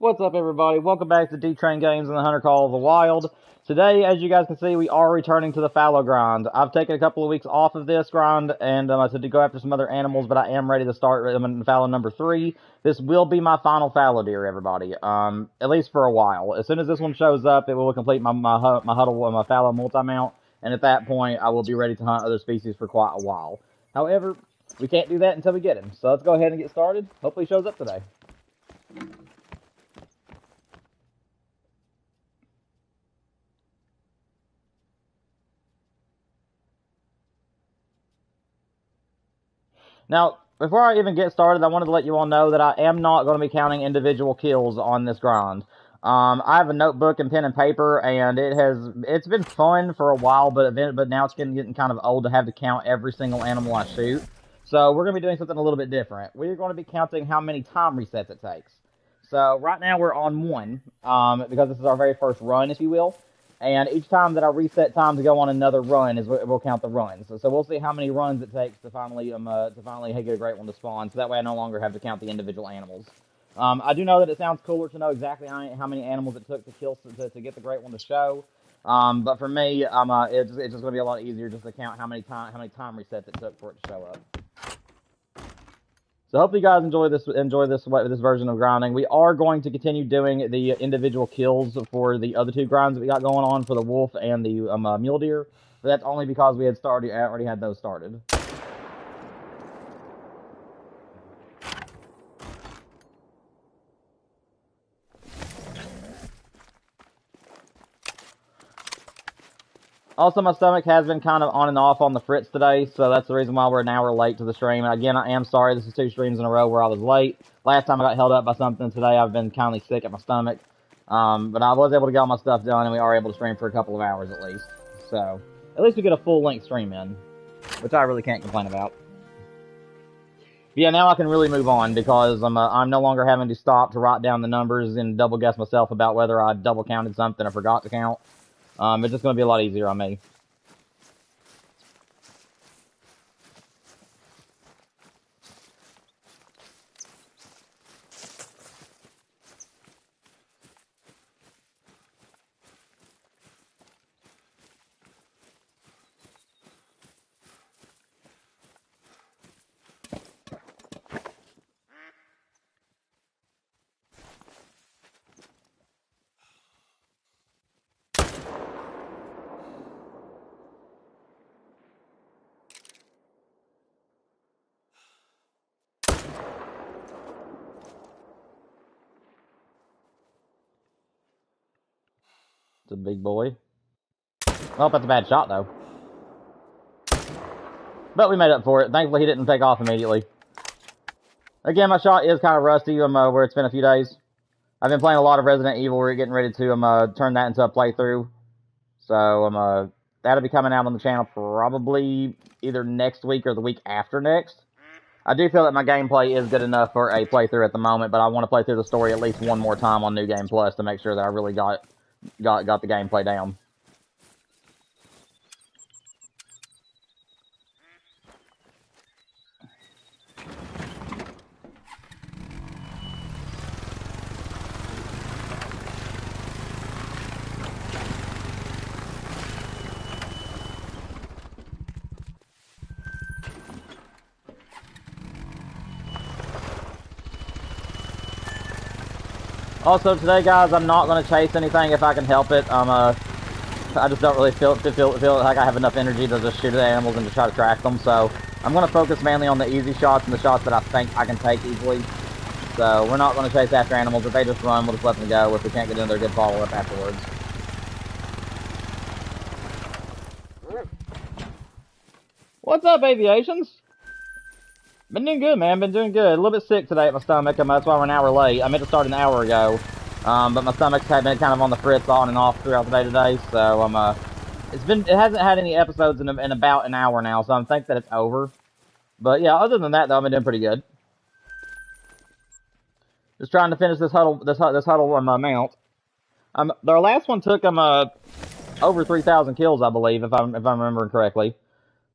What's up, everybody? Welcome back to D-Train Games and the Hunter Call of the Wild. Today, as you guys can see, we are returning to the fallow grind. I've taken a couple of weeks off of this grind and I said to go after some other animals, but I am ready to start in fallow number 3. This will be my final fallow deer, everybody. At least for a while. As soon as this one shows up, it will complete my huddle, my fallow multi-mount, and at that point, I will be ready to hunt other species for quite a while. However, we can't do that until we get him. So let's go ahead and get started. Hopefully, he shows up today. Now, before I even get started, I wanted to let you all know that I am not going to be counting individual kills on this grind. I have a notebook and pen and paper, and it's been fun for a while, but now it's getting kind of old to have to count every single animal I shoot. So we're going to be doing something a little bit different. We're going to be counting how many time resets it takes. So right now we're on 1, because this is our very first run, if you will. And each time that I reset time to go on another run we'll count the runs. So we'll see how many runs it takes to finally get a great one to spawn. So that way I no longer have to count the individual animals. I do know that it sounds cooler to know exactly how many animals it took to kill to get the great one to show. But for me, it's just going to be a lot easier just to count how many time resets it took for it to show up. So hopefully you guys enjoy this version of grinding. We are going to continue doing the individual kills for the other 2 grinds that we got going on for the wolf and the mule deer. But that's only because we already had those started. Also, my stomach has been kind of on and off on the fritz today, so that's the reason why we're an hour late to the stream. And again, I am sorry, this is 2 streams in a row where I was late. Last time I got held up by something. Today I've been kind of sick at my stomach. But I was able to get all my stuff done, and we are able to stream for a couple of hours at least. So, at least we get a full-length stream in, which I really can't complain about. But yeah, now I can really move on, because I'm no longer having to stop to write down the numbers and double-guess myself about whether I double-counted something or forgot to count. It's just going to be a lot easier on me. It's a big boy. Well, that's a bad shot, though. But we made up for it. Thankfully, he didn't take off immediately. Again, my shot is kind of rusty where it's been a few days. I've been playing a lot of Resident Evil. We're getting ready to turn that into a playthrough. So that'll be coming out on the channel probably either next week or the week after next. I do feel that my gameplay is good enough for a playthrough at the moment, but I want to play through the story at least one more time on New Game Plus to make sure that I really got the gameplay down. Also, today, guys, I'm not going to chase anything if I can help it. I just don't really feel like I have enough energy to just shoot at animals and to try to track them. So I'm going to focus mainly on the easy shots and the shots that I think I can take easily. So we're not going to chase after animals. If they just run, we'll just let them go. If we can't get in their good follow-up afterwards. What's up, aviations? Been doing good, man. Been doing good. A little bit sick today at my stomach. That's why we're an hour late. I meant to start an hour ago. But my stomach's been kind of on the fritz on and off throughout the day today. So, it hasn't had any episodes in about an hour now. So I think that it's over. But yeah, other than that, though, I've been doing pretty good. Just trying to finish this huddle mount. Their last one took over 3,000 kills, I believe, if I'm remembering correctly.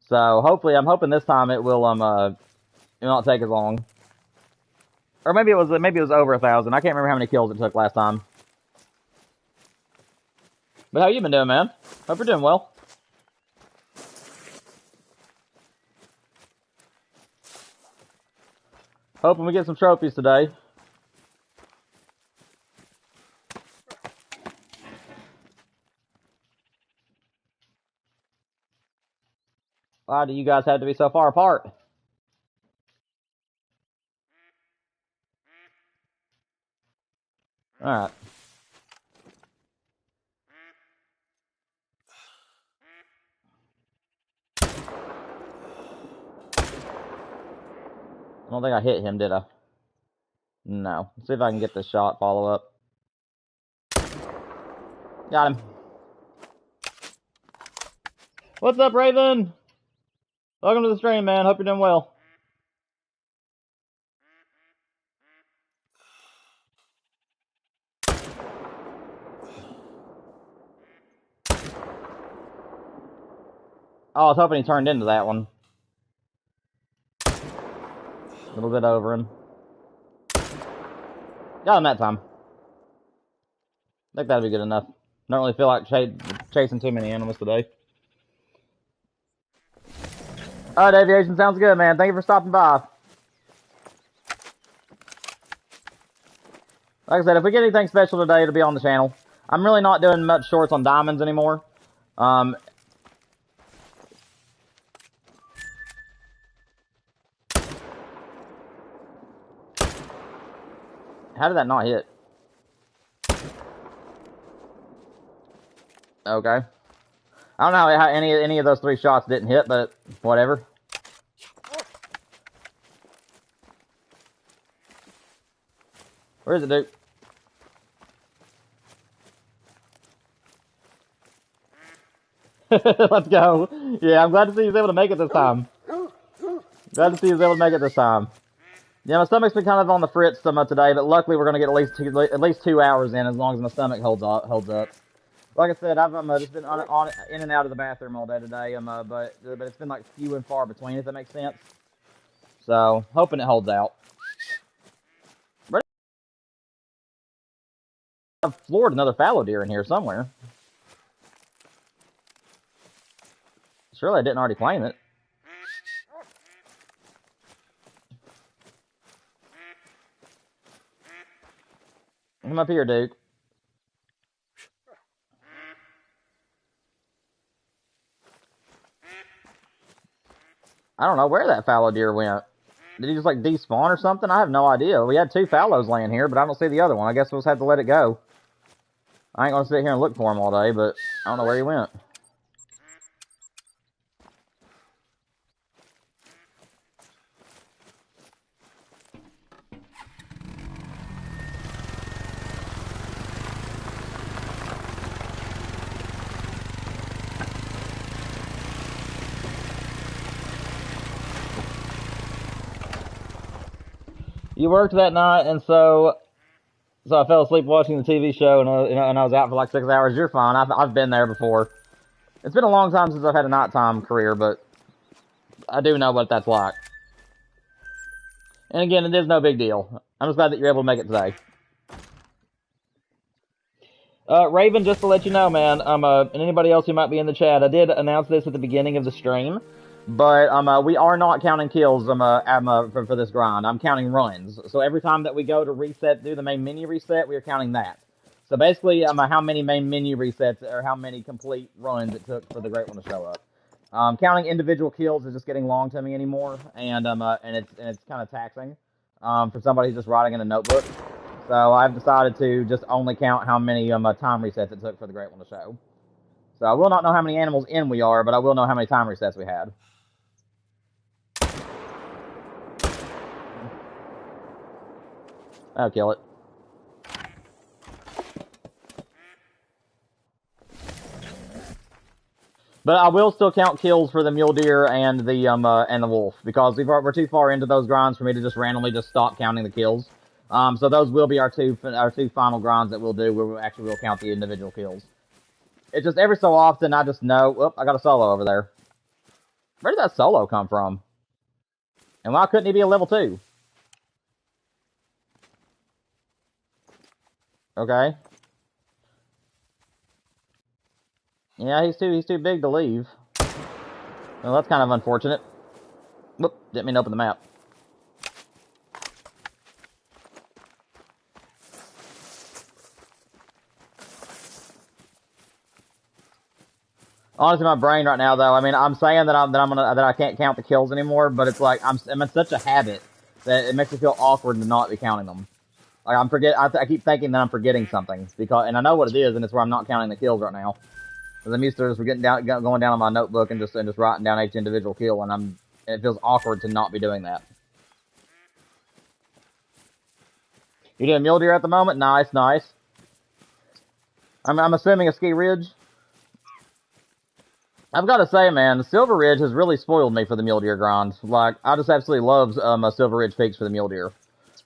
So hopefully, I'm hoping this time it will not take as long. Or maybe it was over 1,000. I can't remember how many kills it took last time. But how you been doing, man? Hope you're doing well. Hoping we get some trophies today. Why do you guys have to be so far apart? Alright. I don't think I hit him, did I? No. Let's see if I can get this shot follow up. Got him. What's up, Raven? Welcome to the stream, man. Hope you're doing well. Oh, I was hoping he turned into that one. A little bit over him. Got him that time. I think that'd be good enough. Don't really feel like chasing too many animals today. Alright, Aviation, sounds good, man. Thank you for stopping by. Like I said, if we get anything special today, it'll be on the channel. I'm really not doing much shorts on diamonds anymore. How did that not hit? Okay. I don't know how any of those 3 shots didn't hit, but whatever. Where is it, dude? Let's go. Yeah, I'm glad to see he's able to make it this time. Glad to see he's able to make it this time. Yeah, my stomach's been kind of on the fritz today, but luckily we're gonna get at least 2 hours in, as long as my stomach holds up. Like I said, I've just been in and out of the bathroom all day today. But it's been like few and far between, if that makes sense. So hoping it holds out. I've floored another fallow deer in here somewhere. Surely I didn't already claim it. Come up here, dude. I don't know where that fallow deer went. Did he just like despawn or something? I have no idea. We had 2 fallows laying here, but I don't see the other one. I guess we'll just have to let it go. I ain't gonna sit here and look for him all day, but I don't know where he went. You worked that night, and so I fell asleep watching the TV show, and I was out for like 6 hours. You're fine. I've been there before. It's been a long time since I've had a nighttime career, but I do know what that's like. And again, it is no big deal. I'm just glad that you're able to make it today. Raven, just to let you know, man, and anybody else who might be in the chat, I did announce this at the beginning of the stream, but we are not counting kills for this grind. I'm counting runs. So every time that we go to reset, do the main menu reset, we are counting that. So basically, how many main menu resets or how many complete runs it took for the Great One to show up. Counting individual kills is just getting long to me anymore, and it's kind of taxing for somebody who's just writing in a notebook. So I've decided to just only count how many time resets it took for the Great One to show. So I will not know how many animals in we are, but I will know how many time resets we had. That'll kill it. But I will still count kills for the mule deer and the wolf, because we're too far into those grinds for me to just randomly just stop counting the kills. So those will be our two final grinds that we'll do, where we'll count the individual kills. It's just every so often I just know, oh, I got a solo over there. Where did that solo come from? And why couldn't he be a level 2? Okay. Yeah, he's too big to leave. Well, that's kind of unfortunate. Whoop, didn't mean to open the map. Honestly, my brain right now, though, I mean, I'm saying that I can't count the kills anymore, but it's like I'm in such a habit that it makes me feel awkward to not be counting them. Like I keep thinking that I'm forgetting something and I know what it is, and it's where I'm not counting the kills right now. Because I'm used to just going down on my notebook and just writing down each individual kill, and it feels awkward to not be doing that. You doing mule deer at the moment? Nice, nice. I'm assuming a ski ridge. I've got to say, man, Silver Ridge has really spoiled me for the mule deer grind. Like, I just absolutely love Silver Ridge peaks for the mule deer.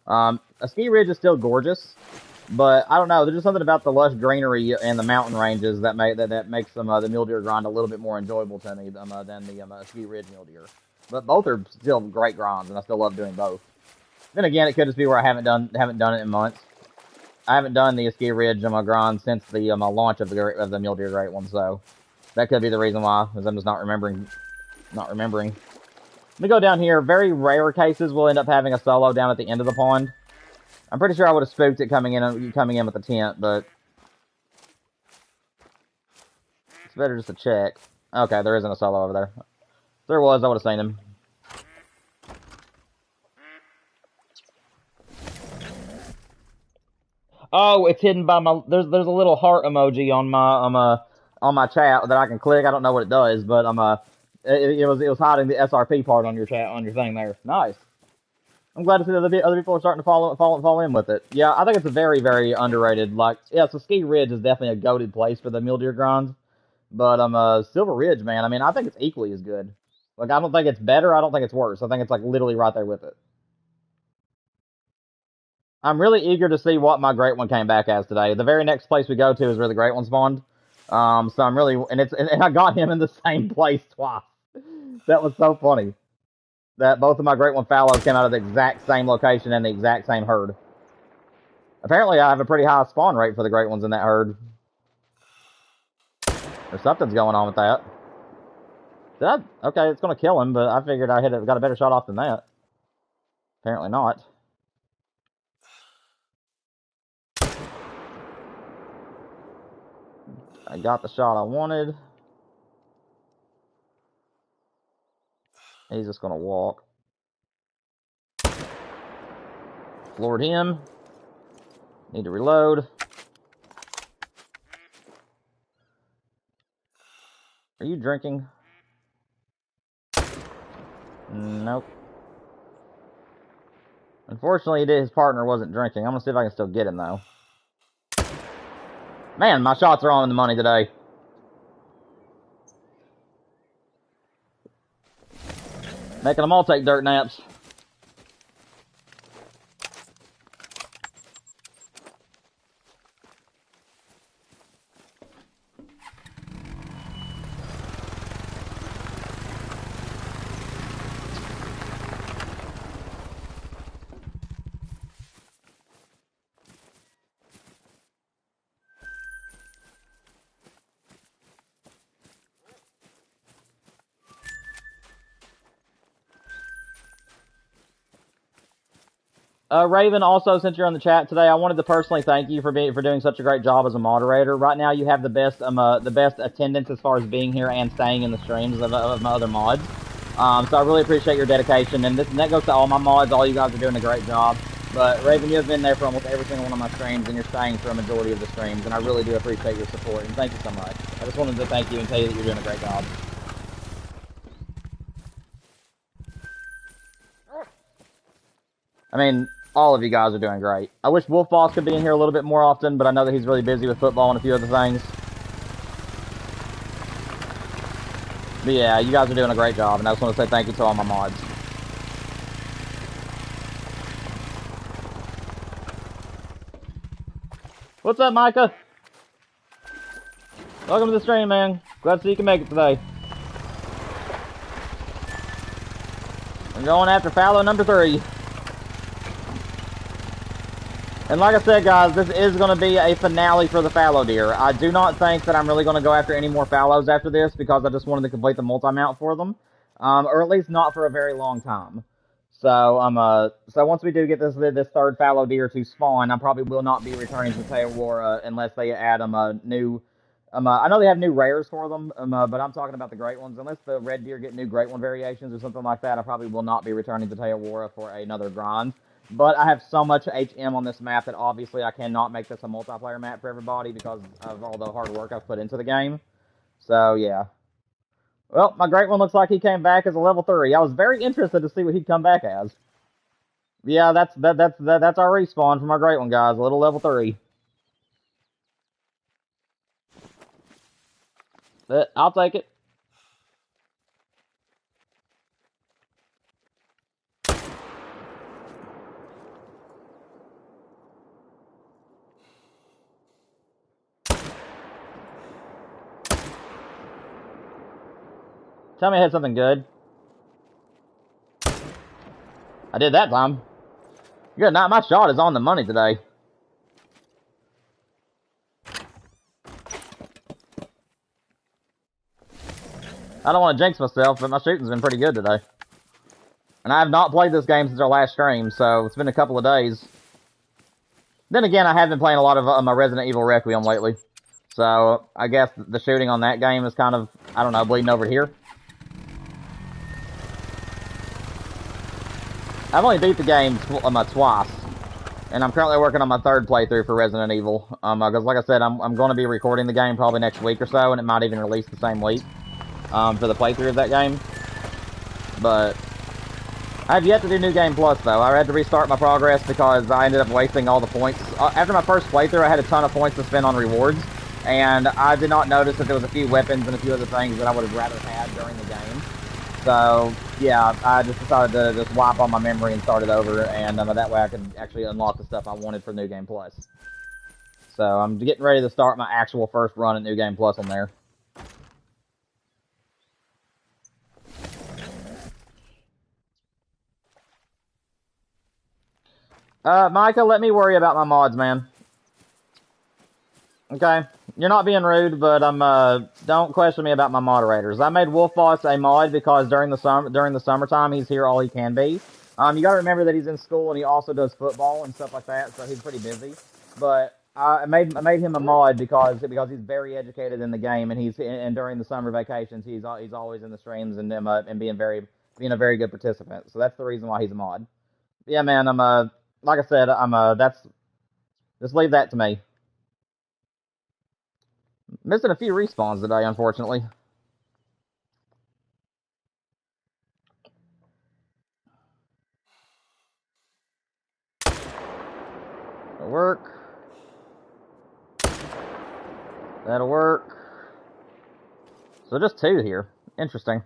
A ski ridge is still gorgeous, but I don't know. There's just something about the lush greenery and the mountain ranges that makes the mule deer grind a little bit more enjoyable to me than the ski ridge mule deer. But both are still great grinds, and I still love doing both. Then again, it could just be where I haven't done it in months. I haven't done the ski ridge grind since the launch of the mule deer great one, so. That could be the reason why, because I'm just not remembering. Let me go down here. Very rare cases we'll end up having a solo down at the end of the pond. I'm pretty sure I would have spooked it coming in with the tent, but it's better just to check. Okay, there isn't a solo over there. If there was, I would have seen him. Oh, it's hidden by my. There's a little heart emoji on my chat that I can click. I don't know what it does, but it was hiding the SRP part on your thing there. Nice. I'm glad to see that other people are starting to fall in with it. Yeah, I think it's a very, very underrated. Like, yeah, so Ski Ridge is definitely a goated place for the mule deer grinds, but Silver Ridge, man, I mean, I think it's equally as good. Like, I don't think it's better. I don't think it's worse. I think it's like literally right there with it. I'm really eager to see what my great one came back as today. The very next place we go to is where the great one spawned. So I'm really, and I got him in the same place twice. That was so funny. That both of my great one fallows came out of the exact same location and the exact same herd. Apparently, I have a pretty high spawn rate for the great ones in that herd. Or something's going on with that. Okay, it's gonna kill him, but I figured I got a better shot off than that. Apparently not. I got the shot I wanted. He's just gonna walk. Floored him. Need to reload. Are you drinking? Nope. Unfortunately, his partner wasn't drinking. I'm gonna see if I can still get him, though. Man, my shots are on the money today. Making them all take dirt naps. Raven, also, since you're on the chat today, I wanted to personally thank you for doing such a great job as a moderator. Right now, you have the best attendance as far as being here and staying in the streams of my other mods. So I really appreciate your dedication, and that goes to all my mods. All you guys are doing a great job. But Raven, you have been there for almost every single one of my streams, and you're staying for a majority of the streams, and I really do appreciate your support. And thank you so much. I just wanted to thank you and tell you that you're doing a great job. I mean, all of you guys are doing great. I wish Wolf Boss could be in here a little bit more often, but I know that he's really busy with football and a few other things. But yeah, you guys are doing a great job, and I just want to say thank you to all my mods. What's up, Micah? Welcome to the stream, man. Glad to see you can make it today. We're going after Fallow number 3. And like I said, guys, this is going to be a finale for the fallow deer. I do not think that I'm really going to go after any more fallows after this, because I just wanted to complete the multi-mount for them. Or at least not for a very long time. So, so once we do get this third fallow deer to spawn, I probably will not be returning to Theowara unless they add a new. I know they have new rares for them, but I'm talking about the great ones. Unless the red deer get new great one variations or something like that, I probably will not be returning to Theowara for another grind. But I have so much HM on this map that obviously I cannot make this a multiplayer map for everybody because of all the hard work I've put into the game. So, yeah. Well, my great one looks like he came back as a level 3. I was very interested to see what he'd come back as. Yeah, that's our respawn from our great one, guys. A little level 3. I'll take it. Tell me I had something good. I did that time. Good night. My shot is on the money today. I don't want to jinx myself, but my shooting's been pretty good today. And I have not played this game since our last stream, so it's been a couple of days. Then again, I have been playing a lot of my Resident Evil Requiem lately. So, I guess the shooting on that game is kind of, I don't know, bleeding over here. I've only beat the game twice. And I'm currently working on my third playthrough for Resident Evil. Because like I said, I'm going to be recording the game probably next week or so, and it might even release the same week. For the playthrough of that game. But I have yet to do New Game Plus, though. I had to restart my progress because I ended up wasting all the points. After my first playthrough, I had a ton of points to spend on rewards, and I did not notice that there was a few weapons and a few other things that I would have rather had during the game. So, yeah, I just decided to just wipe all my memory and start it over, and that way I could actually unlock the stuff I wanted for New Game Plus. So, I'm getting ready to start my actual first run at New Game Plus on there. Micah, let me worry about my mods, man. Okay? You're not being rude, but don't question me about my moderators. I made Wolf Boss a mod because during the summertime, he's here all he can be. You gotta remember that he's in school and he also does football and stuff like that, so he's pretty busy. But I made him a mod because he's very educated in the game, and during the summer vacations, he's always in the streams and being a very good participant. So that's the reason why he's a mod. Yeah, man, like I said, just leave that to me. Missing a few respawns today, unfortunately. That'll work. That'll work. So just 2 here. Interesting.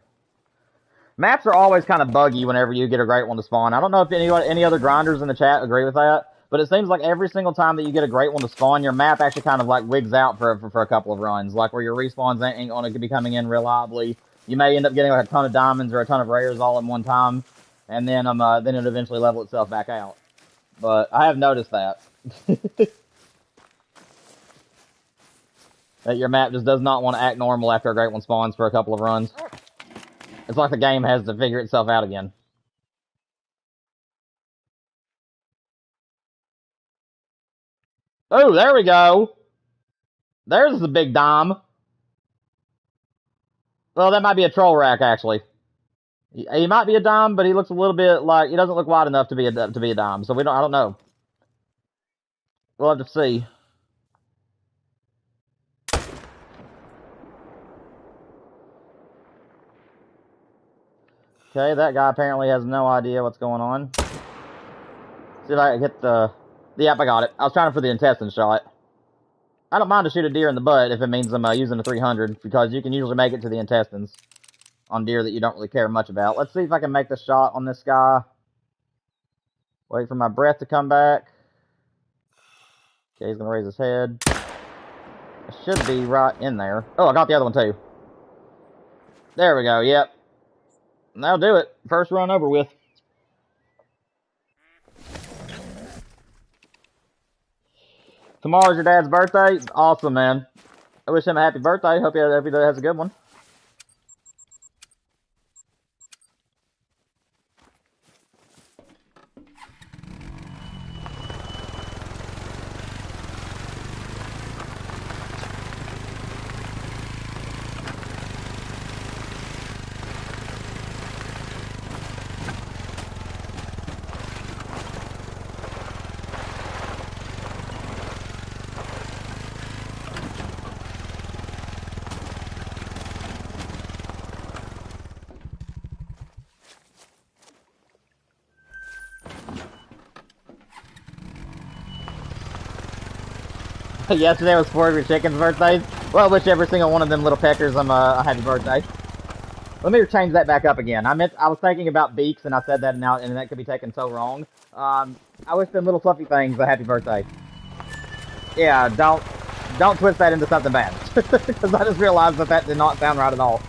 Maps are always kind of buggy whenever you get a great one to spawn. I don't know if any other grinders in the chat agree with that, but it seems like every single time that you get a great one to spawn, your map actually kind of like wigs out for a couple of runs, like where your respawns ain't going to be coming in reliably. You may end up getting like a ton of diamonds or a ton of rares all at one time, and then it eventually level itself back out. But I have noticed that. That your map just does not want to act normal after a great one spawns for a couple of runs. It's like the game has to figure itself out again. Oh, there we go. There's the big dime. Well, that might be a troll rack, actually. He might be a dime, but he looks a little bit like he doesn't look wide enough to be a dime. So I don't know. We'll have to see. Okay, that guy apparently has no idea what's going on. See if I can get the... Yep, I got it. I was trying for the intestine shot. I don't mind to shoot a deer in the butt if it means I'm using a 300, because you can usually make it to the intestines on deer that you don't really care much about. Let's see if I can make the shot on this guy. Wait for my breath to come back. Okay, he's going to raise his head. It should be right in there. Oh, I got the other one too. There we go, yep. And that'll do it. First run over with. Tomorrow's your dad's birthday? Awesome, man. I wish him a happy birthday. Hope he has a good one. Yesterday was 4 of your chickens' birthdays. Well, I wish every single one of them little peckers a happy birthday. Let me change that back up again. I was thinking about beaks, and I said that now, and that could be taken so wrong. I wish them little fluffy things a happy birthday. Yeah, don't twist that into something bad. Because I just realized that did not sound right at all.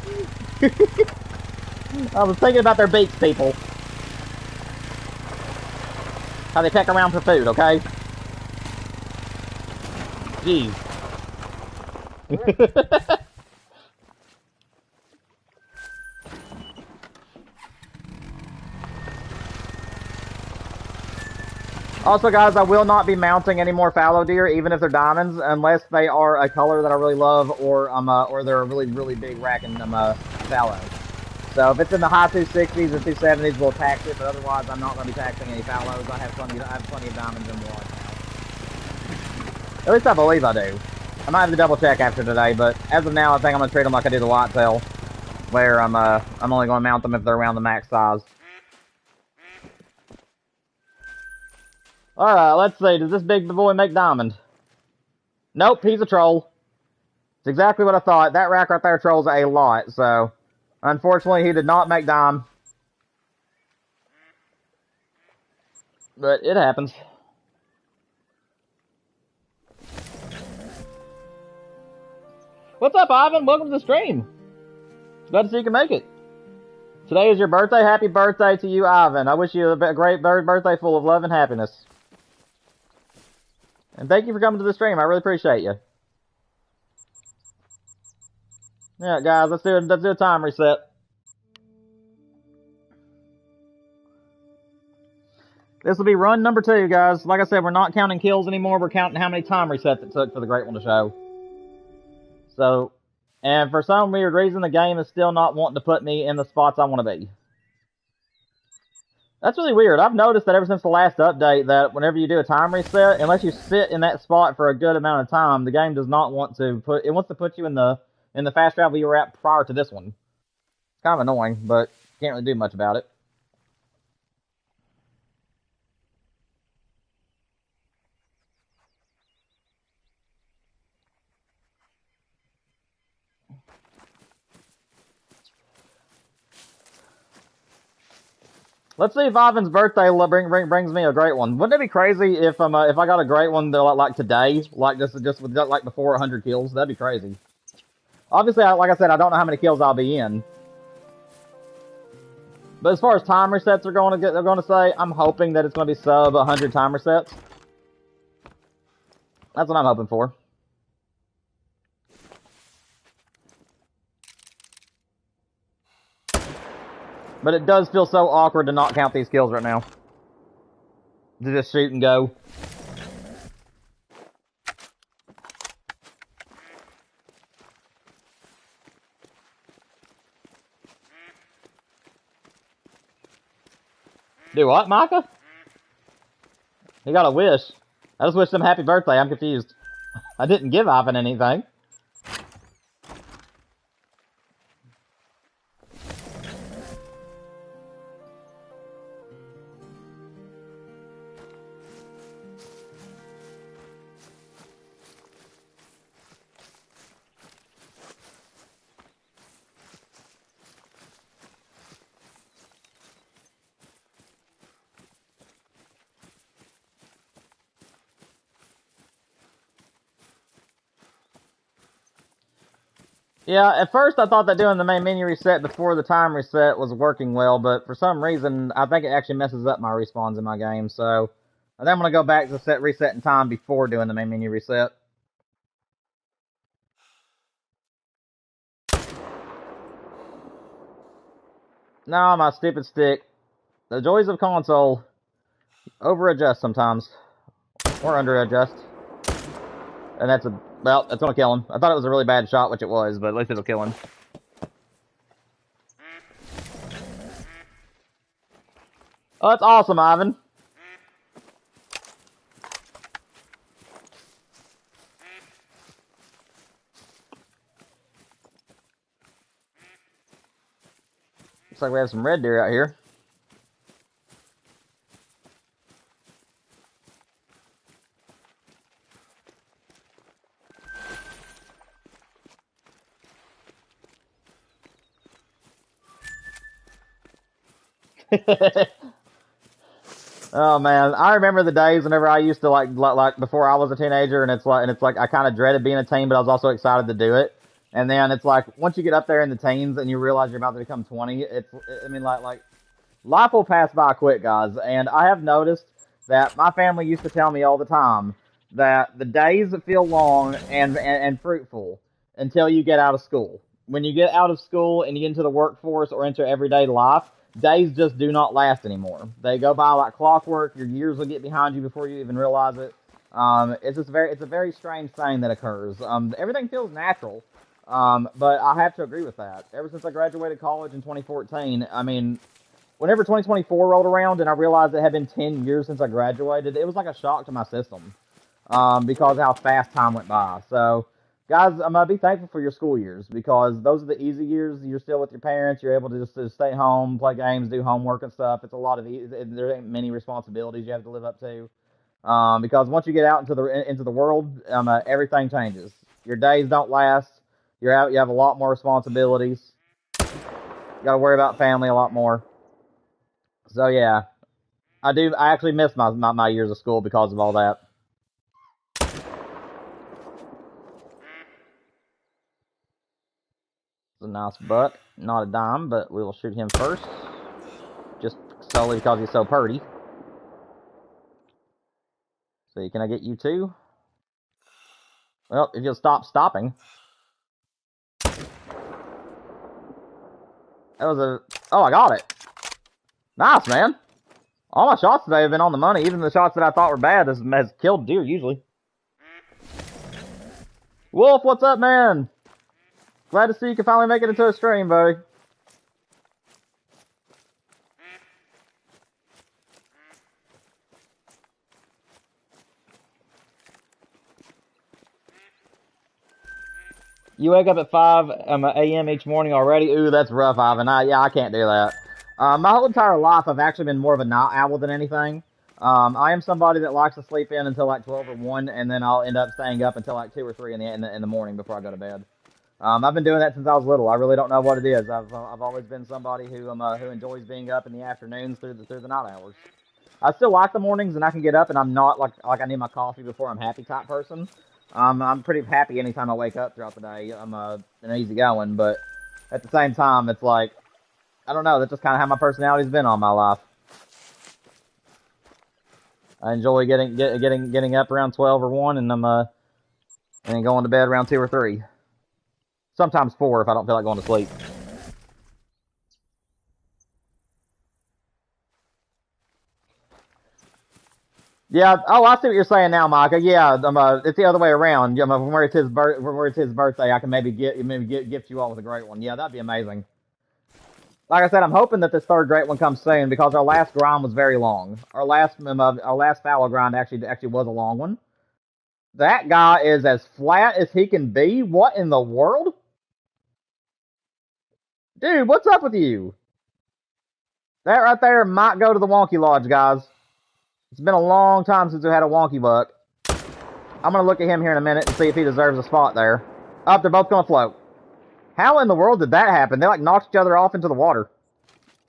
I was thinking about their beaks, people. How they peck around for food, okay? Jeez. Also, guys, I will not be mounting any more fallow deer, even if they're diamonds, unless they are a color that I really love, or they're a really, really big rack in fallow. So if it's in the high 260s or 270s, we'll tax it. But otherwise, I'm not going to be taxing any fallows. I have plenty of diamonds in the lodge now. At least I believe I do. I might have to double check after today, but as of now, I think I'm going to treat them like I do the whitetail, where I'm only going to mount them if they're around the max size. Alright, let's see. Does this big boy make diamond? Nope, he's a troll. It's exactly what I thought. That rack right there trolls a lot, so... Unfortunately, he did not make dime. But it happens. What's up, Ivan? Welcome to the stream. Glad to see you can make it. Today is your birthday. Happy birthday to you, Ivan. I wish you a great birthday full of love and happiness. And thank you for coming to the stream. I really appreciate you. Yeah, guys, let's do a time reset. This will be run number 2, guys. Like I said, we're not counting kills anymore. We're counting how many time resets it took for the Great One to show. So, and for some weird reason, the game is still not wanting to put me in the spots I want to be. That's really weird. I've noticed that ever since the last update that whenever you do a time reset, unless you sit in that spot for a good amount of time, the game does not want to put... It wants to put you in the fast travel you were at prior to this one. It's kind of annoying, but can't really do much about it. Let's see if Ivan's birthday brings me a great one. Wouldn't it be crazy if I got a great one like today, like just with like before 100 kills? That'd be crazy. Obviously, like I said, I don't know how many kills I'll be in. But as far as time resets they're going to say, I'm hoping that it's going to be sub 100 time resets. That's what I'm hoping for. But it does feel so awkward to not count these kills right now. To just shoot and go. Do what, Micah? He got a wish. I just wished him happy birthday. I'm confused. I didn't give Ivan anything. Yeah, at first I thought that doing the main menu reset before the time reset was working well, but for some reason, I think it actually messes up my respawns in my game, so And then I'm going to go back to set resetting time before doing the main menu reset. No, my stupid stick. The joys of console. Over-adjust sometimes. Or under-adjust. And that's a... Well, that's going to kill him. I thought it was a really bad shot, which it was, but at least it'll kill him. Oh, that's awesome, Ivan. Looks like we have some red deer out here. Oh man, I remember the days whenever I used to like before I was a teenager, and it's like I kind of dreaded being a teen, but I was also excited to do it. And then it's like once you get up there in the teens and you realize you're about to become 20, I mean like life will pass by quick, guys. And I have noticed that my family used to tell me all the time that the days feel long and fruitful until you get out of school. When you get out of school and you get into the workforce or into everyday life, days just do not last anymore. They go by like clockwork. Your years will get behind you before you even realize it. It's a very strange thing that occurs. Everything feels natural, but I have to agree with that. Ever since I graduated college in 2014, I mean, whenever 2024 rolled around and I realized it had been 10 years since I graduated, it was like a shock to my system, because of how fast time went by. So, guys, I'm going to be thankful for your school years, because those are the easy years. You're still with your parents. You're able to just to stay home, play games, do homework and stuff. It's a lot of there ain't many responsibilities you have to live up to. Because once you get out into the world, everything changes. Your days don't last. You're out. You have a lot more responsibilities. You got to worry about family a lot more. So yeah, I do. I actually miss my years of school because of all that. It's a nice buck, not a dime, but we will shoot him first, just solely because he's so purty. See, can I get you too? Well, if you'll stop stopping. That was a... Oh, I got it. Nice, man. All my shots today have been on the money. Even the shots that I thought were bad has killed deer, usually. Wolf, what's up, man? Glad to see you can finally make it into a stream, buddy. You wake up at 5 a.m. each morning already? Ooh, that's rough, Ivan. I can't do that. My whole entire life, I've actually been more of a night owl than anything. I am somebody that likes to sleep in until like 12 or 1, and then I'll end up staying up until like 2 or 3 in the morning before I go to bed. I've been doing that since I was little. I really don't know what it is. I've always been somebody who enjoys being up in the afternoons through the night hours. I still like the mornings, and I can get up, and I'm not like I need my coffee before I'm happy type person. I'm pretty happy anytime I wake up throughout the day. I'm an easy going, but at the same time, it's like I don't know. That's just kind of how my personality's been all my life. I enjoy getting up around 12 or 1, and and going to bed around 2 or 3. Sometimes 4 if I don't feel like going to sleep. Yeah. Oh, I see what you're saying now, Micah. Yeah. It's the other way around. From where it's his birthday, I can maybe gift you all with a great one. Yeah, that'd be amazing. Like I said, I'm hoping that this third great one comes soon, because our last grind was very long. Our last Fallow grind actually was a long one. That guy is as flat as he can be. What in the world? Dude, what's up with you? That right there might go to the Wonky Lodge, guys. It's been a long time since we had a wonky buck. I'm going to look at him here in a minute and see if he deserves a spot there. Oh, they're both going to float. How in the world did that happen? They like knocked each other off into the water.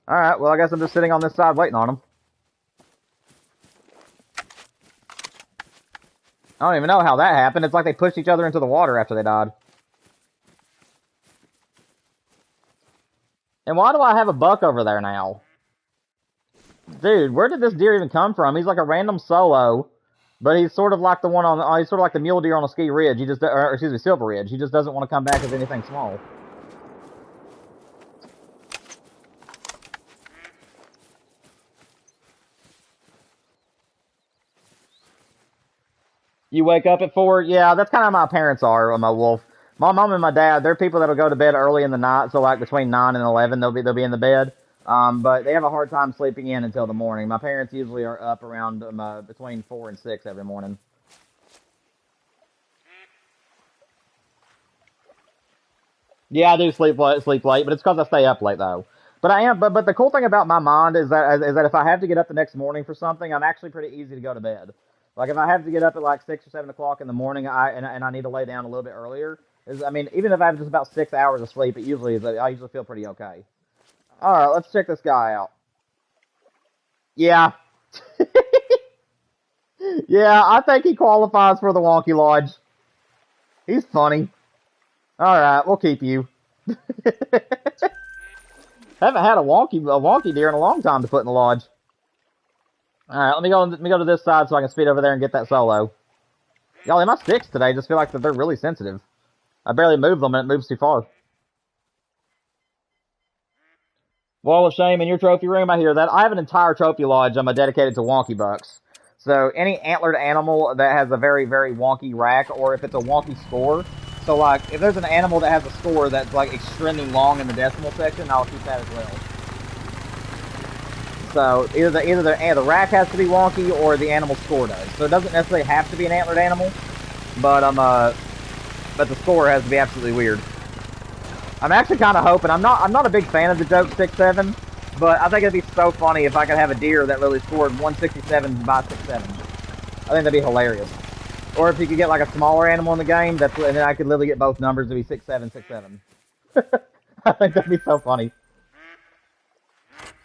Alright, well I guess I'm just sitting on this side waiting on them. I don't even know how that happened. It's like they pushed each other into the water after they died. And why do I have a buck over there now? Dude, where did this deer even come from? He's like a random solo, but he's sort of like the one on, he's sort of like the mule deer on a ski ridge. He just, or excuse me, silver ridge. He just doesn't want to come back as anything small. You wake up at 4? Yeah, that's kind of how my parents are on my wolf. My mom and my dad, they're people that'll go to bed early in the night, so like between 9 and 11, they'll be in the bed. But they have a hard time sleeping in until the morning. My parents usually are up around between 4 and 6 every morning. Yeah, I do sleep late, but it's because I stay up late though. But I am, but the cool thing about my mind is that if I have to get up the next morning for something, I'm actually pretty easy to go to bed. Like if I have to get up at like 6 or 7 o'clock in the morning, I need to lay down a little bit earlier. I mean, even if I have just about 6 hours of sleep, it usually is. I usually feel pretty okay. All right, let's check this guy out. Yeah, yeah, I think he qualifies for the Wonky Lodge. He's funny. All right, we'll keep you. Haven't had a wonky deer in a long time to put in the lodge. All right, let me go to this side so I can speed over there and get that solo. Y'all, my sticks today just feel like that they're really sensitive. I barely move them and it moves too far. Wall of Shame in your trophy room, I hear that. I have an entire trophy lodge dedicated to wonky bucks. So any antlered animal that has a very, very wonky rack, or if it's a wonky score. So like, if there's an animal that has a score that's like extremely long in the decimal section, I'll keep that as well. So either the rack has to be wonky or the animal score does. So it doesn't necessarily have to be an antlered animal, but but the score has to be absolutely weird. I'm actually kind of hoping. I'm not a big fan of the joke 6-7, but I think it'd be so funny if I could have a deer that literally scored 167 by 6-7. I think that'd be hilarious. Or if you could get like a smaller animal in the game, and then I could literally get both numbers to be 6-7, 6-7. I think that'd be so funny.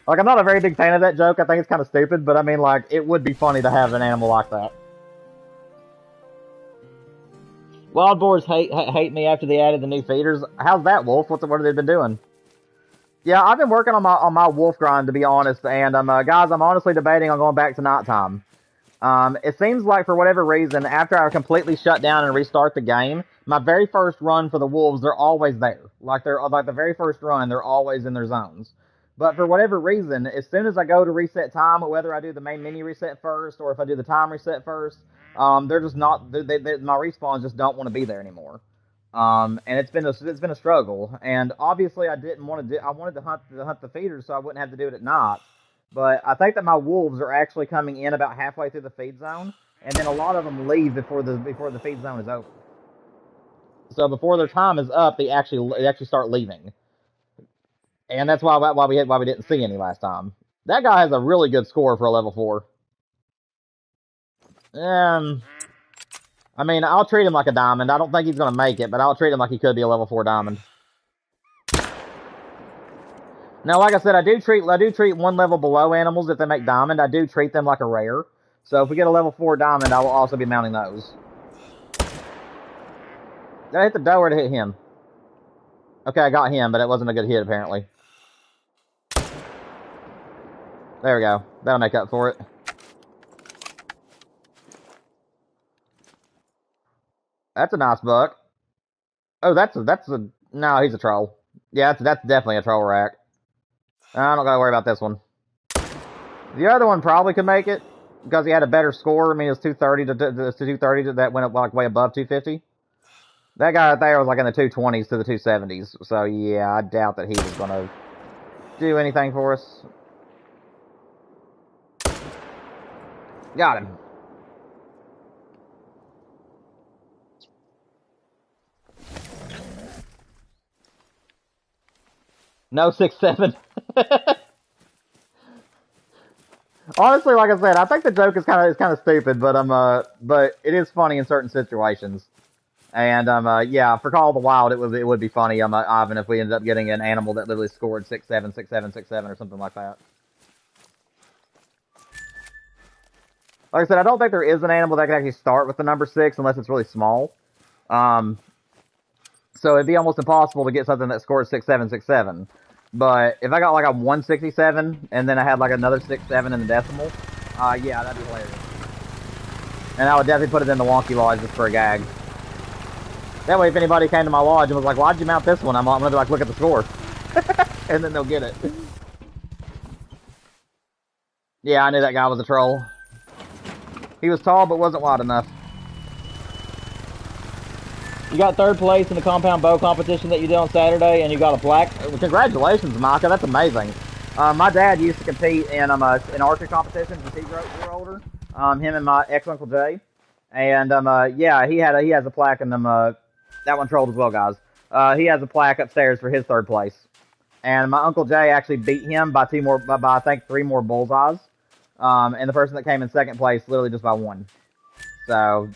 Like, I'm not a very big fan of that joke. I think it's kind of stupid, but I mean, like, it would be funny to have an animal like that. Wild boars hate me after they added the new feeders. How's that, Wolf? What have they been doing? Yeah, I've been working on my wolf grind, to be honest, and guys, I'm honestly debating on going back to nighttime. It seems like for whatever reason, after I completely shut down and restart the game, my very first run for the wolves, they're always there. Like the very first run, they're always in their zones. But for whatever reason, as soon as I go to reset time, whether I do the main menu reset first or if I do the time reset first, they're just not. My respawns just don't want to be there anymore. And it's been a struggle. And obviously, I didn't want to do. I wanted to hunt the feeders so I wouldn't have to do it at night. But I think that my wolves are actually coming in about halfway through the feed zone, and then a lot of them leave before the feed zone is over. So before their time is up, they actually start leaving, and that's why we didn't see any last time. That guy has a really good score for a level 4. Um, I mean, I'll treat him like a diamond. I don't think he's gonna make it, but I'll treat him like he could be a level 4 diamond. Now, like I said, I do treat one level below animals if they make diamond. I do treat them like a rare. So if we get a level 4 diamond, I will also be mounting those. Did I hit the doe or did I hit him? Okay, I got him, but it wasn't a good hit apparently. There we go. That'll make up for it. That's a nice buck. Oh, no, he's a troll. Yeah, that's definitely a troll rack. I don't gotta worry about this one. The other one probably could make it because he had a better score. I mean, it was 230 to 230 that went up like way above 250. That guy right there was like in the 220s to the 270s. So yeah, I doubt that he was gonna do anything for us. Got him. No 6-7. Honestly, like I said, I think the joke is kind of stupid, but it is funny in certain situations. And yeah, for Call of the Wild, it would be funny, Ivan, if we ended up getting an animal that literally scored 6-7, 6-7, 6-7, or something like that. Like I said, I don't think there is an animal that can actually start with the number 6 unless it's really small. So it'd be almost impossible to get something that scores 6-7, 6-7. But if I got like a 167 and then I had like another 6-7 in the decimal, yeah, that'd be hilarious. And I would definitely put it in the wonky lodge just for a gag. That way, if anybody came to my lodge and was like, "Why'd you mount this one?" I'm gonna be like, "Look at the score," and then they'll get it. Yeah, I knew that guy was a troll. He was tall but wasn't wide enough. You got 3rd place in the compound bow competition that you did on Saturday, and you got a plaque. Congratulations, Micah. That's amazing. My dad used to compete in in archery competitions as he grew older. Him and my ex-Uncle Jay. And yeah, he has a plaque, and that one trolled as well, guys. He has a plaque upstairs for his 3rd place. And my Uncle Jay actually beat him by I think 3 more bullseyes. And the person that came in 2nd place literally just by 1. So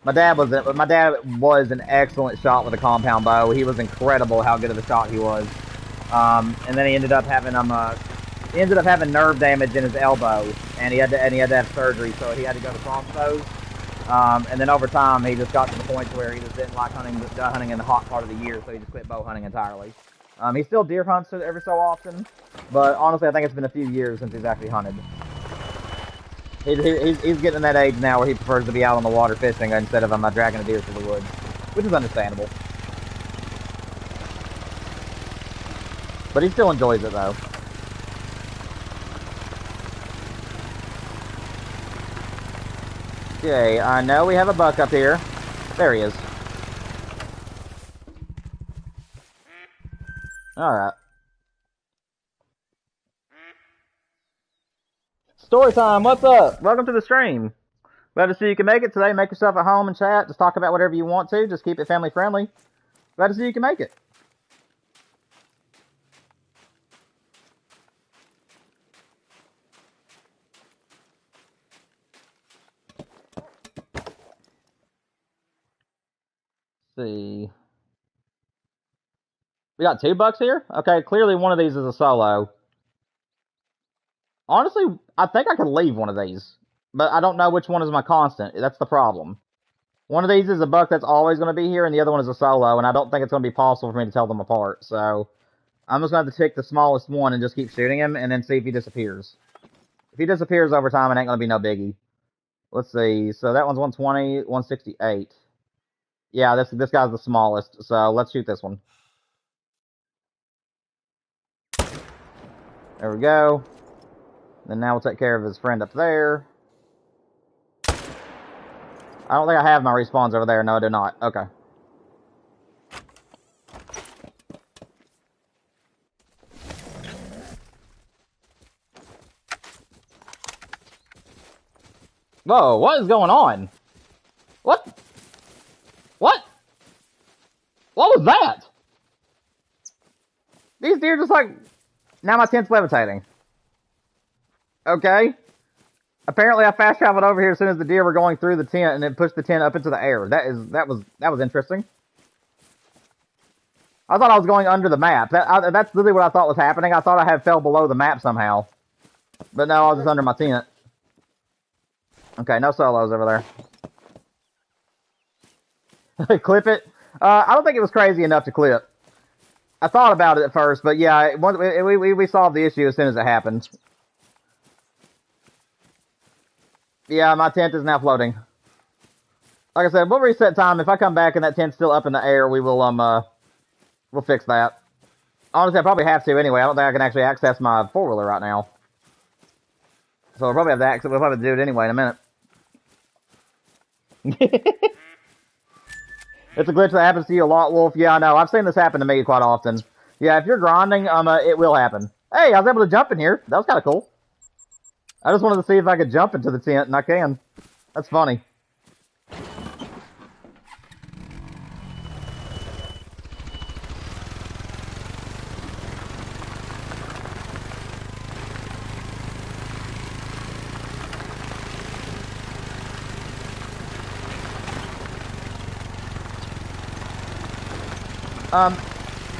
my dad was an excellent shot with a compound bow. He was incredible how good of a shot he was. And then he ended up having nerve damage in his elbow, and he had to have surgery, so he had to go to crossbows. And then over time, he just got to the point where he just didn't like hunting in the hot part of the year, so he just quit bow hunting entirely. He still deer hunts every so often, but honestly, I think it's been a few years since he's actually hunted. He's getting in that age now where he prefers to be out on the water fishing instead of dragging a deer through the woods, which is understandable. But he still enjoys it, though. Okay, I know we have a buck up here. There he is. Alright. Story time, what's up? Welcome to the stream. Glad to see you can make it today. Make yourself at home and chat. Just talk about whatever you want to. Just keep it family friendly. Glad to see you can make it. Let's see. We got 2 bucks here? Okay, clearly one of these is a solo. Honestly, I think I could leave one of these. But I don't know which one is my constant. That's the problem. One of these is a buck that's always going to be here, and the other one is a solo, and I don't think it's going to be possible for me to tell them apart. So, I'm just going to have to pick the smallest one and just keep shooting him, and then see if he disappears. If he disappears over time, it ain't going to be no biggie. Let's see. So, that one's 120, 168. Yeah, this guy's the smallest, so let's shoot this one. There we go. Then now we'll take care of his friend up there. I don't think I have my respawns over there. No, I do not. Okay. Whoa, what is going on? What? What? What was that? These deer just like... Now my tent's levitating. Okay. Apparently I fast traveled over here as soon as the deer were going through the tent and it pushed the tent up into the air. That was interesting. I thought I was going under the map. That's literally what I thought was happening. I thought I had fell below the map somehow. But no, I was just under my tent. Okay, no solos over there. Clip it. I don't think it was crazy enough to clip. I thought about it at first, but yeah, we solved the issue as soon as it happened. Yeah, my tent is now floating. Like I said, we'll reset time. If I come back and that tent's still up in the air, we will we'll fix that. Honestly, I probably have to anyway. I don't think I can actually access my 4-wheeler right now. So we'll probably have to access. We'll probably do it anyway in a minute. It's a glitch that happens to you a lot, Wolf. Yeah, I know. I've seen this happen to me quite often. Yeah, if you're grinding, it will happen. Hey, I was able to jump in here. That was kind of cool. I just wanted to see if I could jump into the tent, and I can. That's funny.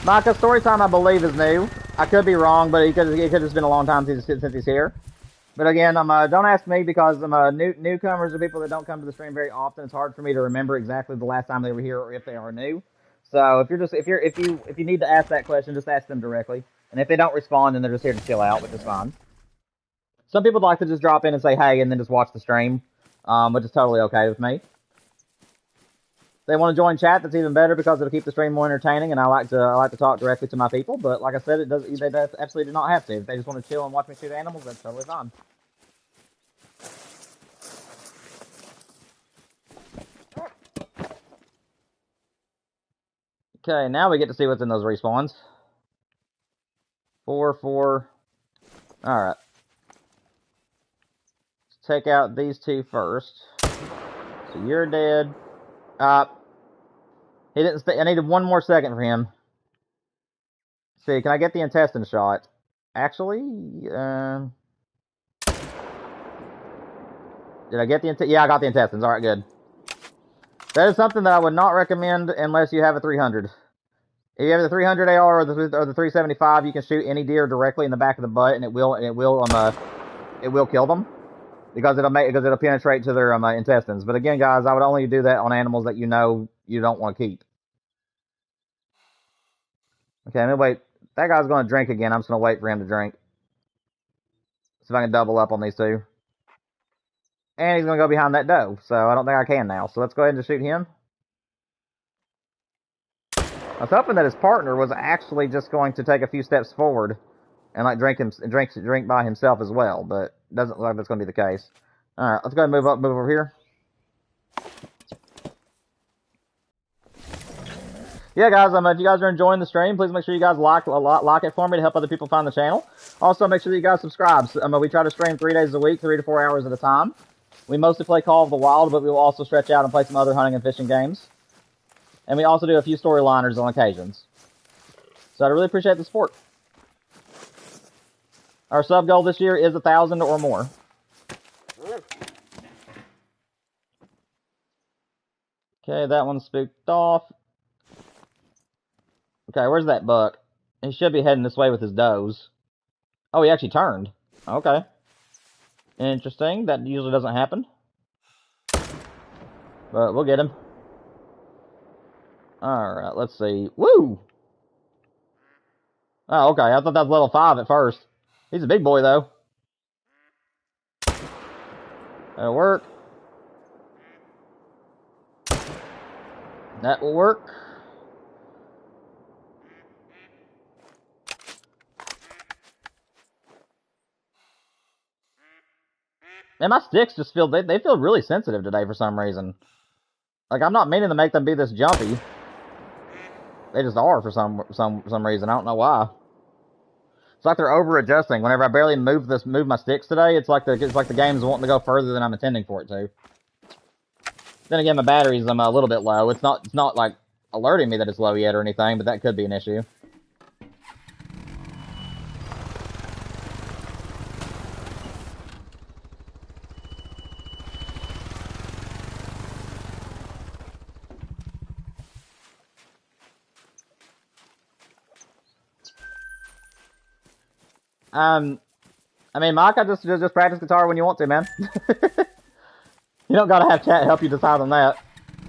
Micah, story time I believe is new. I could be wrong, but it could have just been a long time since he's here. But again, don't ask me because newcomers are people that don't come to the stream very often. It's hard for me to remember exactly the last time they were here or if they are new. So if you need to ask that question, just ask them directly. And if they don't respond, then they're just here to chill out, which is fine. Some people like to just drop in and say hey, and then just watch the stream, which is totally okay with me. If they want to join chat, that's even better because it'll keep the stream more entertaining, and I like to talk directly to my people. But like I said, they absolutely do not have to. If they just want to chill and watch me shoot animals, that's totally fine. Okay, now we get to see what's in those respawns. 4, 4. Alright. Let's take out these two first. So you're dead. He didn't stay. I needed one more second for him. Let's see, can I get the intestine shot? Actually, did I get the yeah, I got the intestines. Alright, good. That is something that I would not recommend unless you have a 300. If you have the 300 AR or the 375, you can shoot any deer directly in the back of the butt, and it will kill them because it'll penetrate to their intestines. But again, guys, I would only do that on animals that you know you don't want to keep. Okay, let me wait. That guy's going to drink again. I'm just going to wait for him to drink. See if I can double up on these two. And he's going to go behind that doe, so I don't think I can now. So let's go ahead and just shoot him. I was hoping that his partner was actually just going to take a few steps forward and like drink by himself as well, but it doesn't look like that's going to be the case. All right, let's go ahead and move over here. Yeah, guys, if you guys are enjoying the stream, please make sure you guys like it for me to help other people find the channel. Also, make sure that you guys subscribe. We try to stream 3 days a week, 3 to 4 hours at a time. We mostly play Call of the Wild, but we will also stretch out and play some other hunting and fishing games. And we also do a few storyliners on occasions. So I really appreciate the support. Our sub goal this year is 1,000 or more. Okay, that one's spooked off. Okay, where's that buck? He should be heading this way with his does. Oh, he actually turned. Okay. Interesting. That usually doesn't happen. But we'll get him. Alright, let's see. Woo! Oh, okay. I thought that was level 5 at first. He's a big boy, though. That'll work. That will work. And my sticks just feel, they feel really sensitive today for some reason. Like, I'm not meaning to make them be this jumpy. They just are for some reason. I don't know why. It's like they're over-adjusting. Whenever I barely move my sticks today, it's like the game's wanting to go further than I'm intending for it to. Then again, my battery's a little bit low. It's not like alerting me that it's low yet or anything, but that could be an issue. I mean, Mike, I just practice guitar when you want to, man. You don't gotta have chat help you decide on that.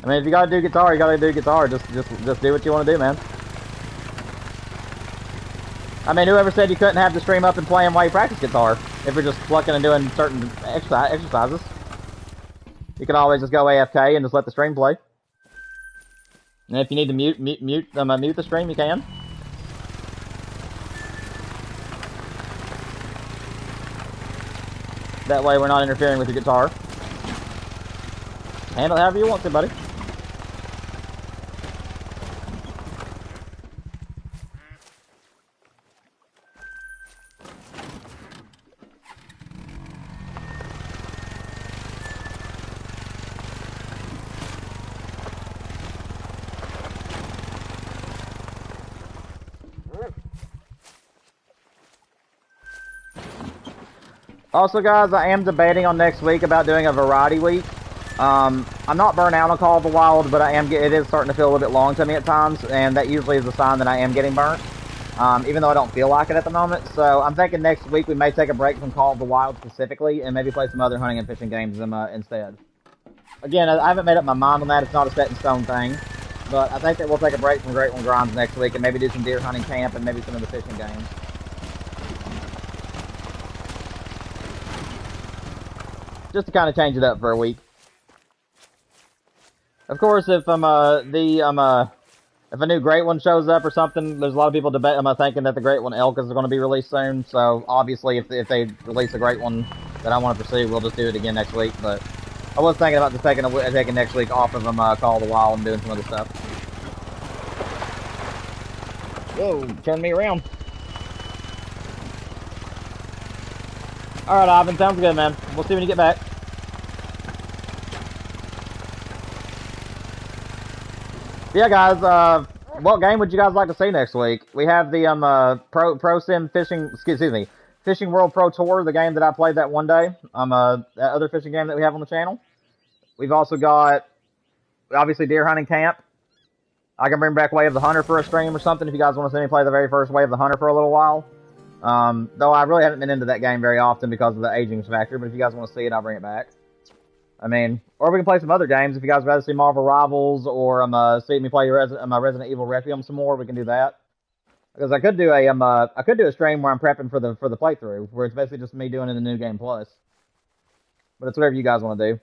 I mean, if you gotta do guitar, you gotta do guitar. Just do what you want to do, man. I mean, whoever said you couldn't have the stream up and playing while you practice guitar? If you're just plucking and doing certain exercises, you can always just go AFK and just let the stream play. And if you need to mute the stream, you can. That way we're not interfering with your guitar. Handle it however you want to, buddy. Also, guys, I am debating on next week about doing a variety week. I'm not burnt out on Call of the Wild, but it is starting to feel a little bit long to me at times, and that usually is a sign that I am getting burnt, even though I don't feel like it at the moment. So I'm thinking next week we may take a break from Call of the Wild specifically, and maybe play some other hunting and fishing games instead. Again, I haven't made up my mind on that. It's not a set in stone thing. But I think that we'll take a break from Great One Grinds next week and maybe do some deer hunting camp and maybe some of the fishing games. Just to kind of change it up for a week. Of course, if if a new Great One shows up or something, there's a lot of people thinking that the Great One elk is going to be released soon. So obviously, if they release a Great One that I want to pursue, we'll just do it again next week. But I was thinking about just taking next week off of Call of the Wild and doing some other stuff. Whoa, turn me around. All right, Ivan, sounds good, man. We'll see when you get back. Yeah, guys, what game would you guys like to see next week? We have the Pro Sim Fishing, Fishing World Pro Tour, the game that I played that one day. That other fishing game that we have on the channel. We've also got, obviously, deer hunting camp. I can bring back Way of the Hunter for a stream or something if you guys want to see me play the very first Way of the Hunter for a little while. Though I really haven't been into that game very often because of the aging factor, but if you guys want to see it, I'll bring it back. I mean, or we can play some other games. If you guys would rather see Marvel Rivals or see me play Resident Evil Requiem some more, we can do that. Because I could do a stream where I'm prepping for the playthrough, where it's basically just me doing it in the New Game Plus. But it's whatever you guys want to do.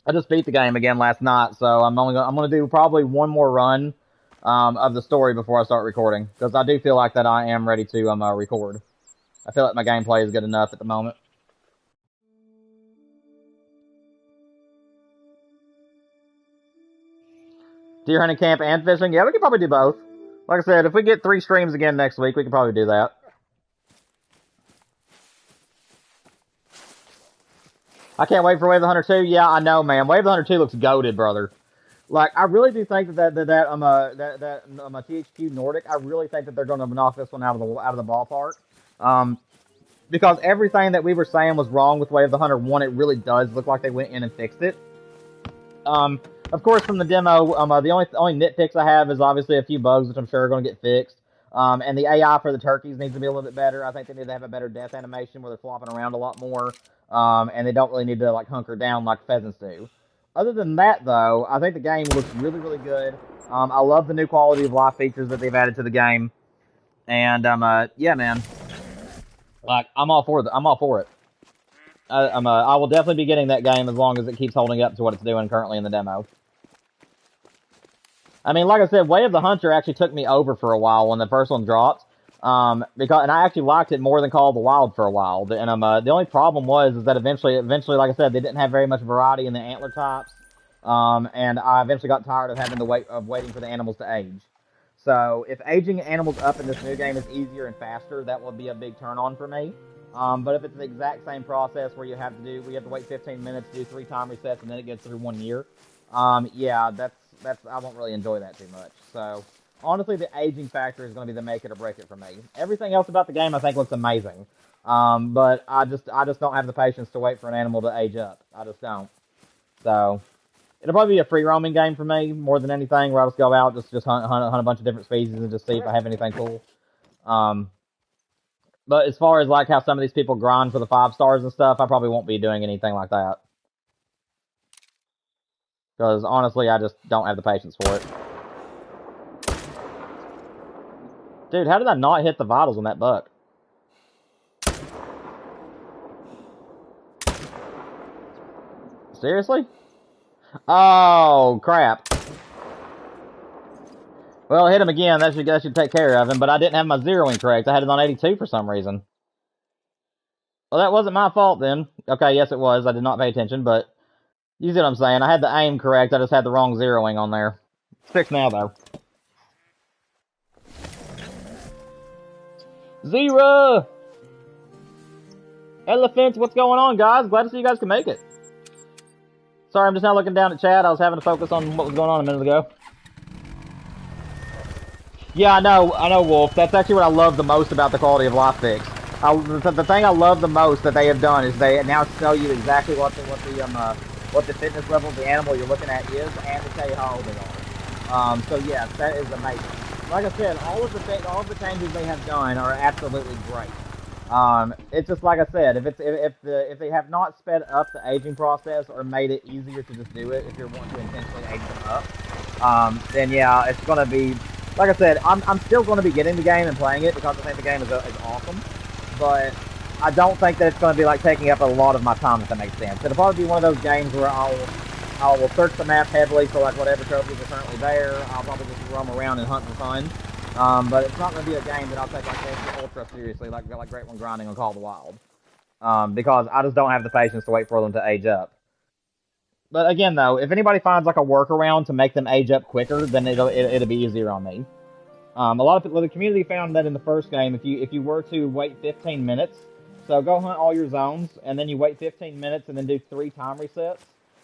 I just beat the game again last night, so I'm gonna do probably one more run of the story before I start recording, because I do feel like that I am ready to record. I feel like my gameplay is good enough at the moment. Deer hunting camp and fishing? Yeah, we could probably do both. Like I said, if we get 3 streams again next week, we could probably do that. I can't wait for Way of the Hunter 2. Yeah, I know, man. Way of the Hunter 2 looks goated, brother. Like, I really do think that THQ Nordic, I really think that they're going to knock this one out of the ballpark. Because everything that we were saying was wrong with Way of the Hunter 1, it really does look like they went in and fixed it. Of course, from the demo, the only nitpicks I have is obviously a few bugs, which I'm sure are going to get fixed. And the AI for the turkeys needs to be a little bit better. I think they need to have a better death animation where they're flopping around a lot more. And they don't really need to, like, hunker down like pheasants do. Other than that, though, I think the game looks really, really good. I love the new quality of life features that they've added to the game. And, yeah, man. Like, I'm all for it. I will definitely be getting that game as long as it keeps holding up to what it's doing currently in the demo. I mean, like I said, Way of the Hunter actually took me over for a while when the first one dropped. And I actually liked it more than Call of the Wild for a while. And the only problem is that eventually, like I said, they didn't have very much variety in the antler types. And I eventually got tired of having to waiting for the animals to age. So if aging animals up in this new game is easier and faster, that will be a big turn on for me. But if it's the exact same process where we have to wait 15 minutes, do 3 time resets, and then it gets through 1 year, yeah, I won't really enjoy that too much. So honestly, the aging factor is going to be the make it or break it for me. Everything else about the game I think looks amazing. But I just don't have the patience to wait for an animal to age up. I just don't. So it'll probably be a free roaming game for me more than anything, where I'll just go out, just hunt a bunch of different species and just see if I have anything cool. But as far as like how some of these people grind for the 5 stars and stuff, I probably won't be doing anything like that. Because honestly, I just don't have the patience for it. Dude, how did I not hit the vitals on that buck? Seriously? Oh, crap. Well, hit him again. That should take care of him, but I didn't have my zeroing correct. I had it on 82 for some reason. Well, that wasn't my fault then. Okay, yes it was. I did not pay attention, but you see what I'm saying. I had the aim correct. I just had the wrong zeroing on there. It's fixed now, though. Zero! Elephants, what's going on, guys? Glad to see you guys can make it. Sorry, I'm just now looking down at chat. I was having to focus on what was going on a minute ago. Yeah, I know, Wolf. That's actually what I love the most about the quality of life fix. The thing I love the most that they have done is they now tell you exactly what the fitness level of the animal you're looking at is, and to tell you how old they are. So yes, that is amazing. Like I said, all of the changes they have done are absolutely great. It's just like I said, if they have not sped up the aging process or made it easier to just do it, if you're wanting to intentionally age them up, then yeah, it's gonna be, like I said, I'm still gonna be getting the game and playing it because I think the game is awesome, but I don't think that it's gonna be like taking up a lot of my time, if that makes sense. It'll probably be one of those games where I will search the map heavily for like whatever trophies are currently there. I'll probably just roam around and hunt for fun. But it's not gonna be a game that I'll take like ultra seriously, like Great One Grinding on Call of the Wild. Because I just don't have the patience to wait for them to age up. But again, though, if anybody finds like a workaround to make them age up quicker, then it'll be easier on me. A lot of people, the community found that in the first game, if you were to wait 15 minutes, so go hunt all your zones, and then you wait 15 minutes and then do 3 time resets,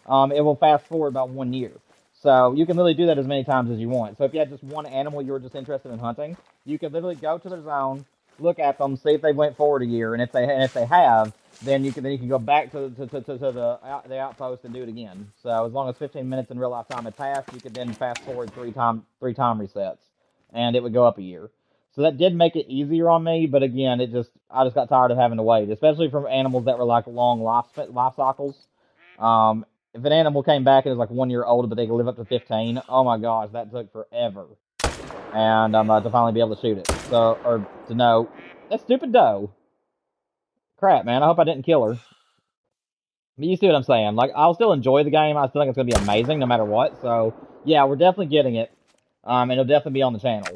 it will fast forward about 1 year. So you can literally do that as many times as you want. So if you had just one animal you were just interested in hunting, you could literally go to their zone, look at them, see if they went forward a year, and if they have, then you can go back to the outpost and do it again. So as long as 15 minutes in real life time had passed, you could then fast forward three time resets, and it would go up a year. So that did make it easier on me, but again, I just got tired of having to wait, especially from animals that were like long life cycles. If an animal came back and was like 1 year old, but they could live up to 15, oh my gosh, that took forever. And to finally be able to shoot it, or to know that stupid doe. Crap, man. I hope I didn't kill her. But you see what I'm saying? Like, I'll still enjoy the game. I still think it's gonna be amazing no matter what. So yeah, we're definitely getting it. And it'll definitely be on the channel.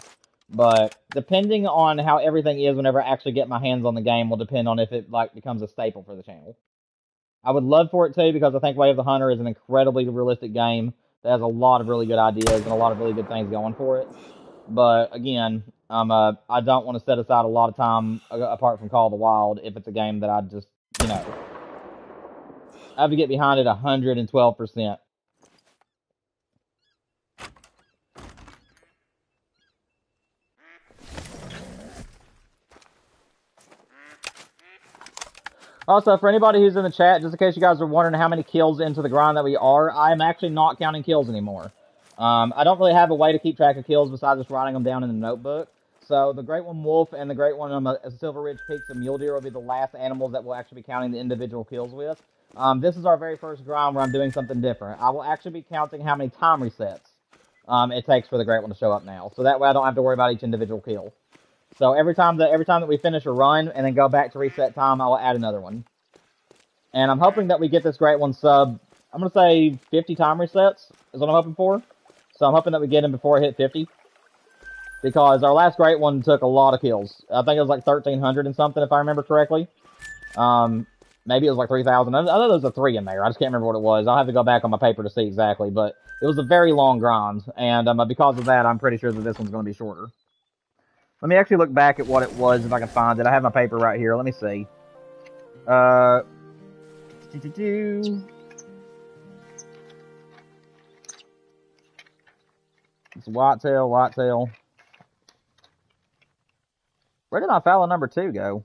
But depending on how everything is whenever I actually get my hands on the game will depend on if it like becomes a staple for the channel. I would love for it to, because I think Way of the Hunter is an incredibly realistic game that has a lot of really good ideas and a lot of really good things going for it. But again, I don't want to set aside a lot of time apart from Call of the Wild if it's a game that I just, I have to get behind it 112%. Also, for anybody who's in the chat, just in case you guys are wondering how many kills into the grind that we are, I'm actually not counting kills anymore. I don't really have a way to keep track of kills besides just writing them down in the notebook. So the Great One Wolf and the Great One Silver Ridge Peaks and Mule Deer will be the last animals that we'll actually be counting the individual kills with. This is our very first grind where I'm doing something different. I will actually be counting how many time resets it takes for the Great One to show up now. So that way I don't have to worry about each individual kill. So every time that we finish a run and then go back to reset time, I will add another one. And I'm hoping that we get this Great One sub, I'm going to say 50 time resets is what I'm hoping for. So I'm hoping that we get him before I hit 50. Because our last Great One took a lot of kills. I think it was like 1,300 and something, if I remember correctly. Maybe it was like 3,000. I know there was a 3 in there. I just can't remember what it was. I'll have to go back on my paper to see exactly. But it was a very long grind. And because of that, I'm pretty sure that this one's going to be shorter. Let me actually look back at what it was if I can find it. I have my paper right here. Let me see. It's whitetail. Where did my Fallow number 2 go?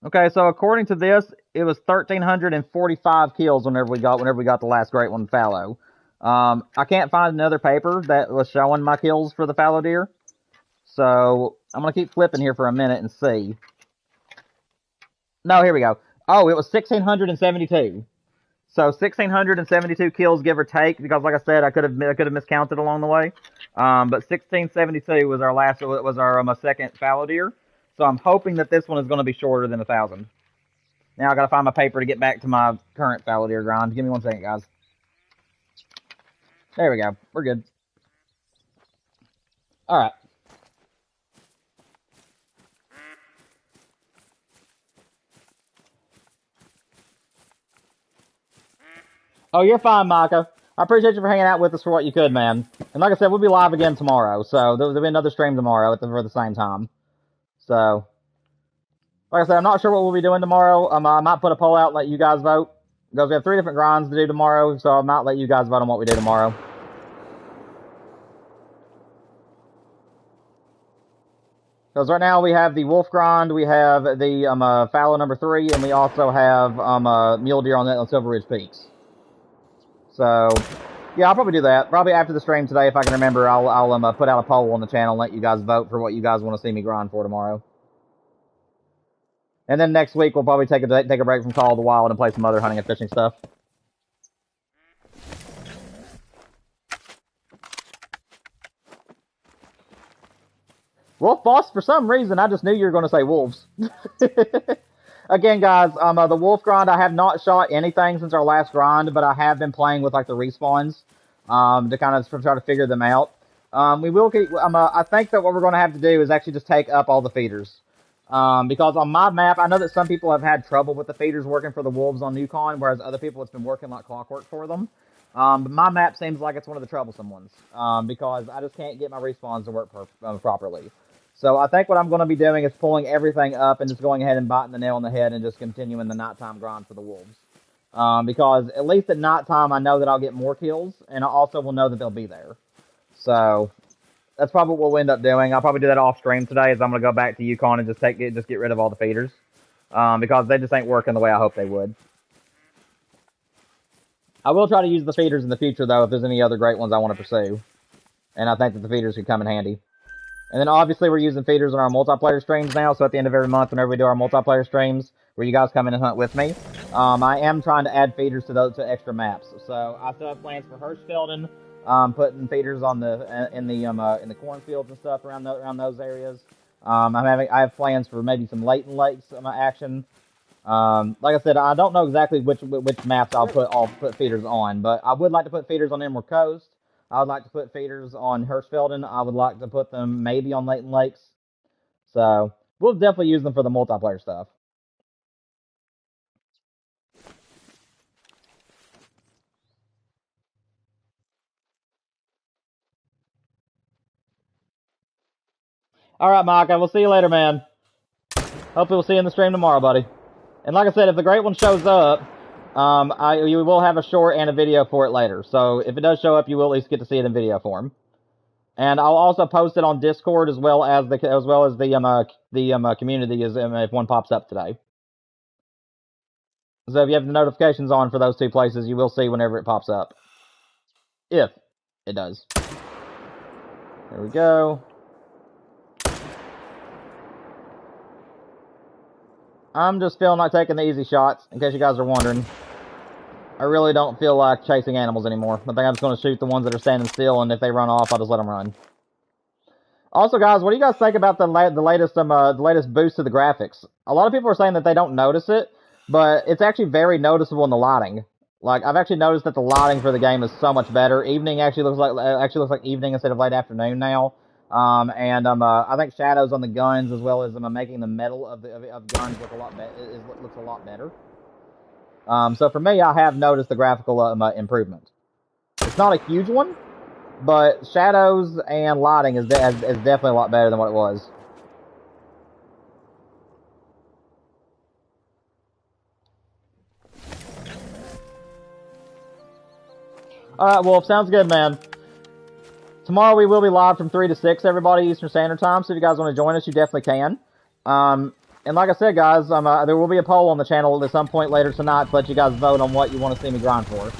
Okay, so according to this, it was 1,345 kills whenever we got the last Great One Fallow. I can't find another paper that was showing my kills for the fallow deer. So I'm gonna keep flipping here for a minute and see. No, here we go. Oh, it was 1,672. So 1,672 kills, give or take, because like I said, I could have miscounted along the way. But 1,672 was our second fallow deer. So I'm hoping that this one is going to be shorter than 1,000. Now I got to find my paper to get back to my current fallow deer grind. Give me 1 second, guys. There we go. We're good. All right. Oh, you're fine, Micah. I appreciate you for hanging out with us for what you could, man. And like I said, we'll be live again tomorrow. So there'll be another stream tomorrow for the same time. So, like I said, I'm not sure what we'll be doing tomorrow. I might put a poll out and let you guys vote. Because we have 3 different grinds to do tomorrow. So I might let you guys vote on what we do tomorrow. Because right now we have the wolf grind, we have the fallow number 3, and we also have mule deer on Silver Ridge Peaks. So, yeah, I'll probably do that. Probably after the stream today, if I can remember, I'll put out a poll on the channel and let you guys vote for what you guys want to see me grind for tomorrow. And then next week we'll probably take a break from Call of the Wild and play some other hunting and fishing stuff. Wolf boss, for some reason, I just knew you were going to say wolves. Again, guys, the wolf grind, I have not shot anything since our last grind, but I have been playing with like the respawns to kind of try to figure them out. We will keep. I think that what we're going to have to do is actually just take up all the feeders. Because on my map, I know that some people have had trouble with the feeders working for the wolves on Yukon, whereas other people it's been working like clockwork for them. But my map seems like it's one of the troublesome ones because I just can't get my respawns to work properly. So I think what I'm going to be doing is pulling everything up and just going ahead and biting the nail on the head and just continuing the nighttime grind for the wolves. Because at least at nighttime, I know that I'll get more kills, and I also will know that they'll be there. So that's probably what we'll end up doing. I'll probably do that off stream today. Is I'm going to go back to Yukon and just get rid of all the feeders because they just ain't working the way I hope they would. I will try to use the feeders in the future though if there's any other great ones I want to pursue, and I think that the feeders could come in handy. And then obviously we're using feeders on our multiplayer streams now, so at the end of every month, whenever we do our multiplayer streams, where you guys come in and hunt with me, I am trying to add feeders to extra maps. So I still have plans for Hirschfelden, putting feeders on in the cornfields and stuff around those areas. I have plans for maybe some latent lakes action. Like I said, I don't know exactly which maps I'll put feeders on, but I would like to put feeders on Emerald Coast. I would like to put feeders on Hirschfelden. I would like to put them maybe on Latent Lakes. So we'll definitely use them for the multiplayer stuff. All right, Mike. I will see you later, man. Hopefully we'll see you in the stream tomorrow, buddy. And like I said, if the great one shows up, you will have a short and a video for it later. So if it does show up, you will at least get to see it in video form. And I'll also post it on Discord as well as the community if one pops up today. So if you have the notifications on for those two places, you will see whenever it pops up. If it does. There we go. I'm just feeling like taking the easy shots, in case you guys are wondering. I really don't feel like chasing animals anymore. I think I'm just going to shoot the ones that are standing still, and if they run off, I'll just let them run. Also, guys, what do you guys think about the latest boost to the graphics? A lot of people are saying that they don't notice it, but it's actually very noticeable in the lighting. Like, I've actually noticed that the lighting for the game is so much better. Evening actually looks like evening instead of late afternoon now. I think shadows on the guns as well as making the metal of guns looks a lot better. So for me, I have noticed the graphical improvement. It's not a huge one, but shadows and lighting is definitely a lot better than what it was. Alright, Wolf, sounds good, man. Tomorrow we will be live from 3 to 6, everybody, Eastern Standard Time, so if you guys want to join us, you definitely can. And like I said, guys, there will be a poll on the channel at some point later tonight to let you guys vote on what you want to see me grind for.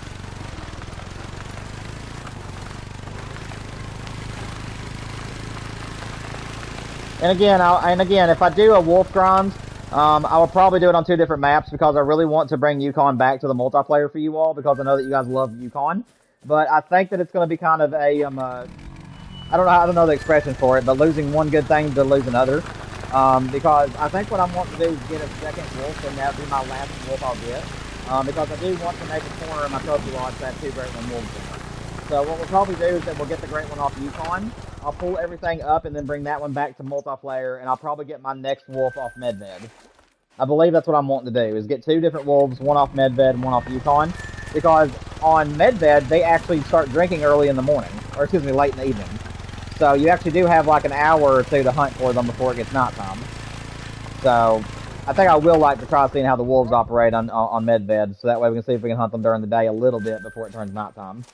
And again, if I do a wolf grind, I will probably do it on 2 different maps because I really want to bring Yukon back to the multiplayer for you all because I know that you guys love Yukon. But I think that it's going to be kind of a, I don't know the expression for it, but losing one good thing to lose another. Because I think what I want to do is get a second wolf, and that'll be my last wolf I'll get. Because I do want to make a corner of my trophy lodge to have 2 Great One wolves in it. So what we'll probably do is that we'll get the Great One off Yukon. I'll pull everything up and then bring that one back to multiplayer, and I'll probably get my next wolf off Medved. I believe that's what I'm wanting to do, is get 2 different wolves, one off Medved and one off Yukon. Because on Medved, they actually start drinking early in the morning, or excuse me, late in the evening. So you actually do have like an hour or 2 to hunt for them before it gets nighttime. So I think I will like to try seeing how the wolves operate on Medved, so that way we can see if we can hunt them during the day a little bit before it turns nighttime.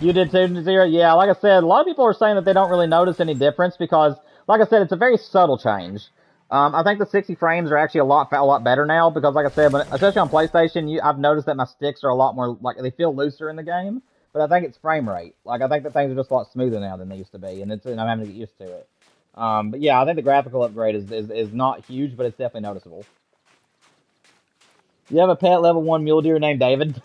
You did too, Zero? Yeah, like I said, a lot of people are saying that they don't really notice any difference because, like I said, it's a very subtle change. I think the 60 frames are actually a lot better now because, like I said, especially on PlayStation, I've noticed that my sticks are a lot more, like, they feel looser in the game. But I think it's frame rate. Like, I think that things are just a lot smoother now than they used to be, and I'm having to get used to it. But yeah, I think the graphical upgrade is not huge, but it's definitely noticeable. You have a pet level 1 mule deer named David?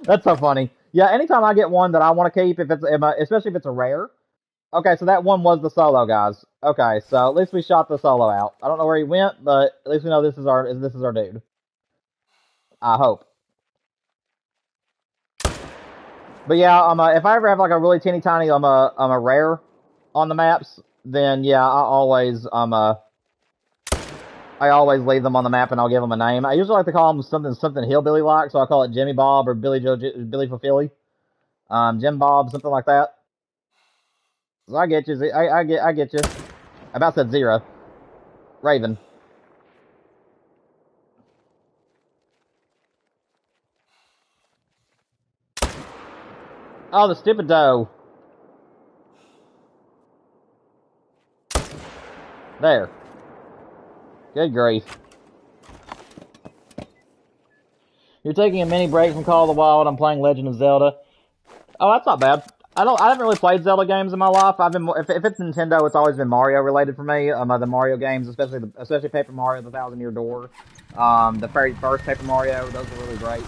That's so funny. Yeah, anytime I get one that I want to keep, especially if it's a rare. Okay, so that one was the solo, guys. Okay, so at least we shot the solo out. I don't know where he went, but at least we know this is our dude. I hope. But yeah, if I ever have like a really teeny tiny a rare on the maps, then yeah, I always leave them on the map and I'll give them a name. I usually like to call them something hillbilly like, so I call it Jimmy Bob or Billy for Philly, Jim Bob, something like that. So I get you. I get you. I about said Zero. Raven. Oh, the stupid doe. There. Good grief. You're taking a mini break from Call of the Wild. I'm playing Legend of Zelda. Oh, that's not bad. I haven't really played Zelda games in my life. I've been if it's Nintendo, it's always been Mario related for me. The Mario games, especially Paper Mario: The Thousand Year Door, the very first Paper Mario, those were really great.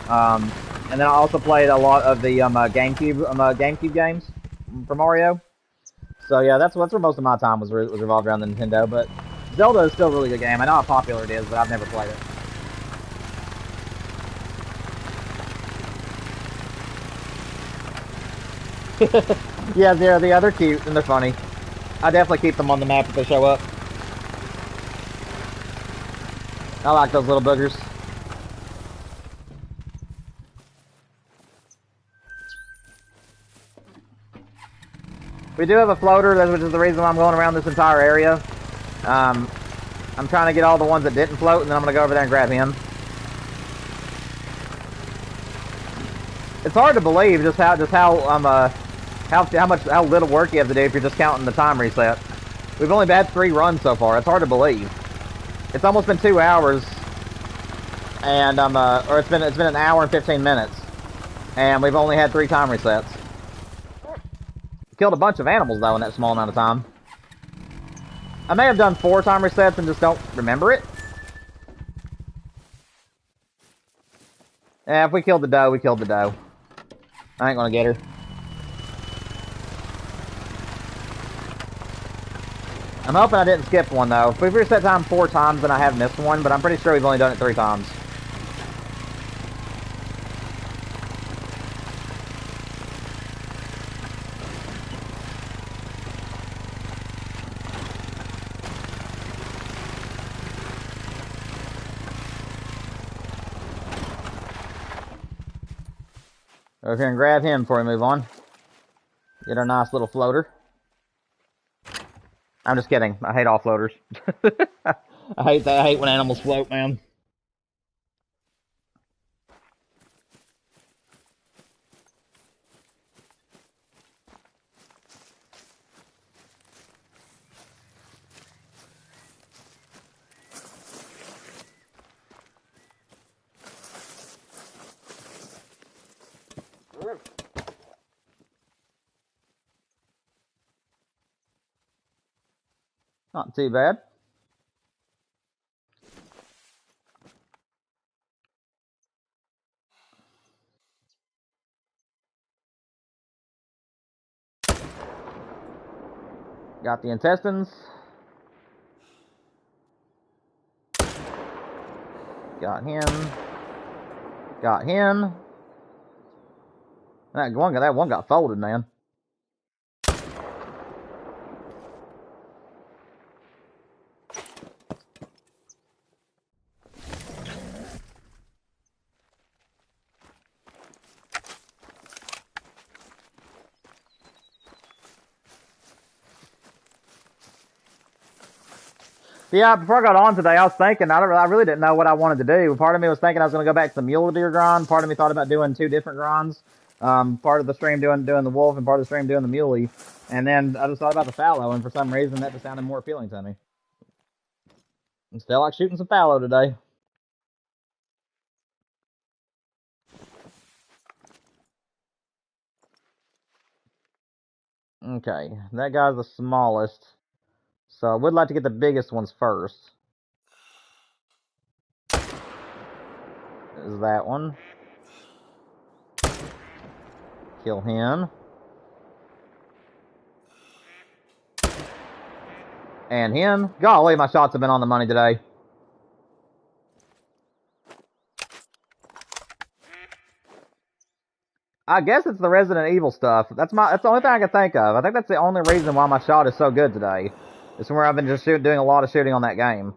And then I also played a lot of the GameCube games for Mario. So yeah, that's where most of my time was revolved around the Nintendo. But Zelda is still a really good game. I know how popular it is, but I've never played it. Yeah, they're cute and they're funny. I definitely keep them on the map if they show up. I like those little boogers. We do have a floater, which is the reason why I'm going around this entire area. I'm trying to get all the ones that didn't float, and then I'm going to go over there and grab him. It's hard to believe just how little work you have to do if you're just counting the time reset. We've only had 3 runs so far. It's hard to believe. It's almost been 2 hours, and or it's been an hour and 15 minutes, and we've only had 3 time resets. Killed a bunch of animals though in that small amount of time. I may have done 4 time resets and just don't remember it. Yeah, if we killed the doe, we killed the doe. I ain't gonna get her. I'm hoping I didn't skip one though. If we've reset time 4 times, then I have missed one, but I'm pretty sure we've only done it 3 times. Over here and grab him before we move on. Get our nice little floater. I'm just kidding. I hate all floaters. I hate that. I hate when animals float, man. Not too bad. Got the intestines. Got him. Got him. That one got folded, man. Yeah, before I got on today, I was thinking, I really didn't know what I wanted to do. Part of me was thinking I was going to go back to the mule deer grind. Part of me thought about doing 2 different grinds. Part of the stream doing the wolf and part of the stream doing the muley. And then I just thought about the fallow, and for some reason that just sounded more appealing to me. I still like shooting some fallow today. Okay, that guy's the smallest. So I would like to get the biggest ones first. Is that one. Kill him. And him. Golly, my shots have been on the money today. I guess it's the Resident Evil stuff. That's the only thing I can think of. I think that's the only reason why my shot is so good today. It's where I've been just doing a lot of shooting on that game.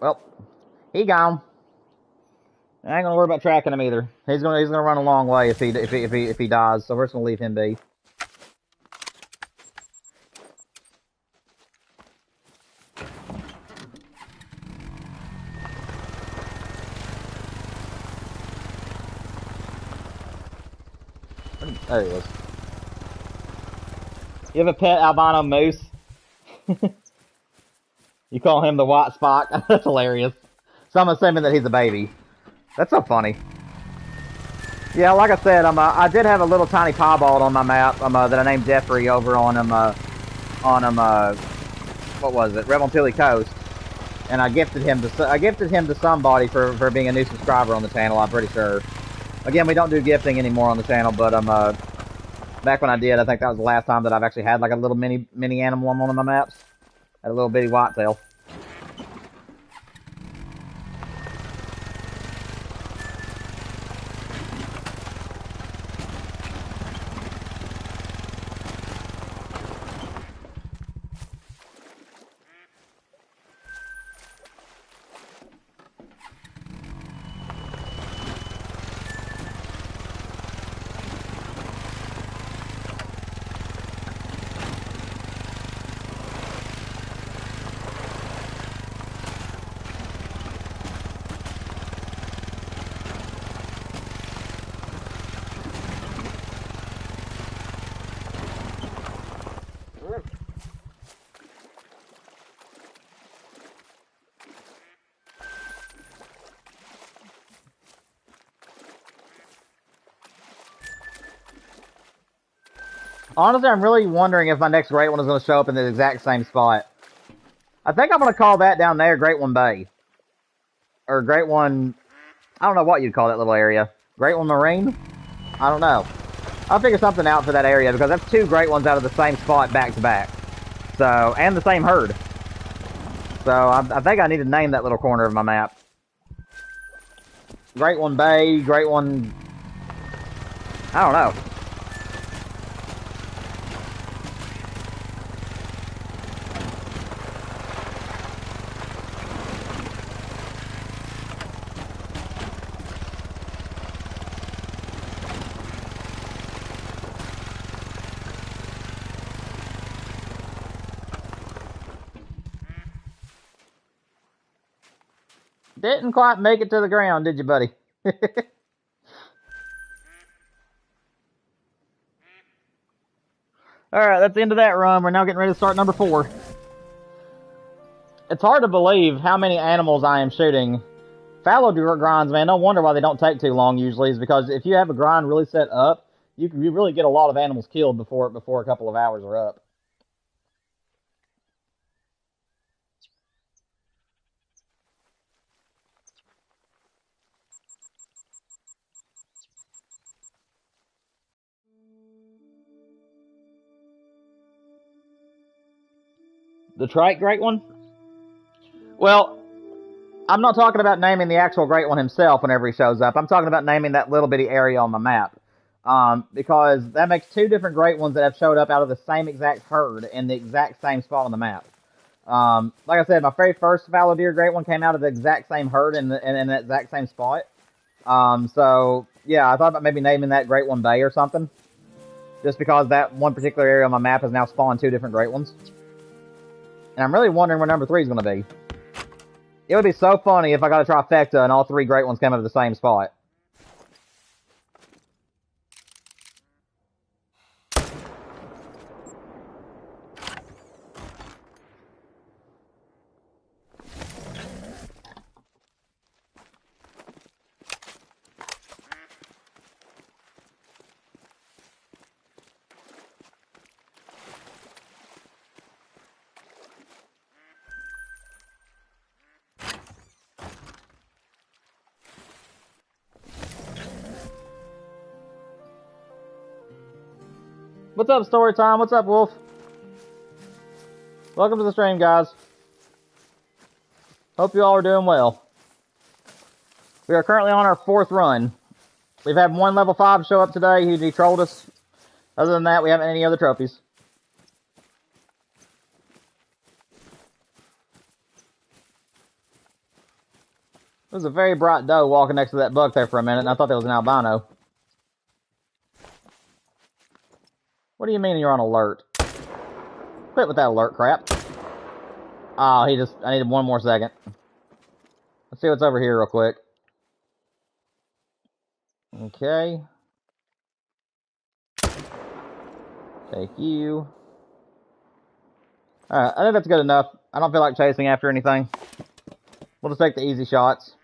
Well, he gone. I ain't gonna worry about tracking him either. He's gonna run a long way if he dies. So we're just gonna leave him be. There he is. You have a pet albino moose? You call him the white Spock? That's hilarious. So I'm assuming that he's a baby. That's so funny. Yeah, like I said, I did have a little tiny piebald on my map that I named Jeffrey over on what was it, Rebel Coast, and I gifted him to somebody for being a new subscriber on the channel. I'm pretty sure. Again, we don't do gifting anymore on the channel, but back when I did, I think that was the last time that I've actually had like a little mini animal on one of my maps. Had a little bitty whitetail. Honestly, I'm really wondering if my next Great One is going to show up in the exact same spot. I think I'm going to call that down there Great One Bay. Or Great One... I don't know what you'd call that little area. Great One Marine? I don't know. I'll figure something out for that area, because that's two Great Ones out of the same spot back to back. So, and the same herd. So, I think I need to name that little corner of my map. Great One Bay, Great One... I don't know. Didn't quite make it to the ground, did you, buddy? Alright, that's the end of that run. We're now getting ready to start number 4. It's hard to believe how many animals I am shooting. Fallow grinds, man, no wonder why they don't take too long usually, is because if you have a grind really set up, you really get a lot of animals killed before a couple of hours are up. The trike Great One? Well, I'm not talking about naming the actual Great One himself whenever he shows up. I'm talking about naming that little bitty area on my map. Because that makes two different Great Ones that have showed up out of the same exact herd in the exact same spot on the map. Like I said, my very first fallow deer Great One came out of the exact same herd in that exact same spot. So, yeah, I thought about maybe naming that Great One Bay or something. just because that one particular area on my map has now spawned 2 different great ones. And I'm really wondering where number 3 is going to be. It would be so funny if I got a trifecta and all 3 great ones came out of the same spot. What's up, Storytime? What's up, Wolf? Welcome to the stream, guys. Hope you all are doing well. We are currently on our 4th run. We've had 1 level 5 show up today. He trolled us. Other than that, we haven't any other trophies. There was a very bright doe walking next to that buck there for a minute, and I thought that was an albino. What do you mean you're on alert? Quit with that alert crap. Oh, I needed 1 more second. Let's see what's over here real quick. Okay. Take you. Alright, I think that's good enough. I don't feel like chasing after anything. We'll just take the easy shots.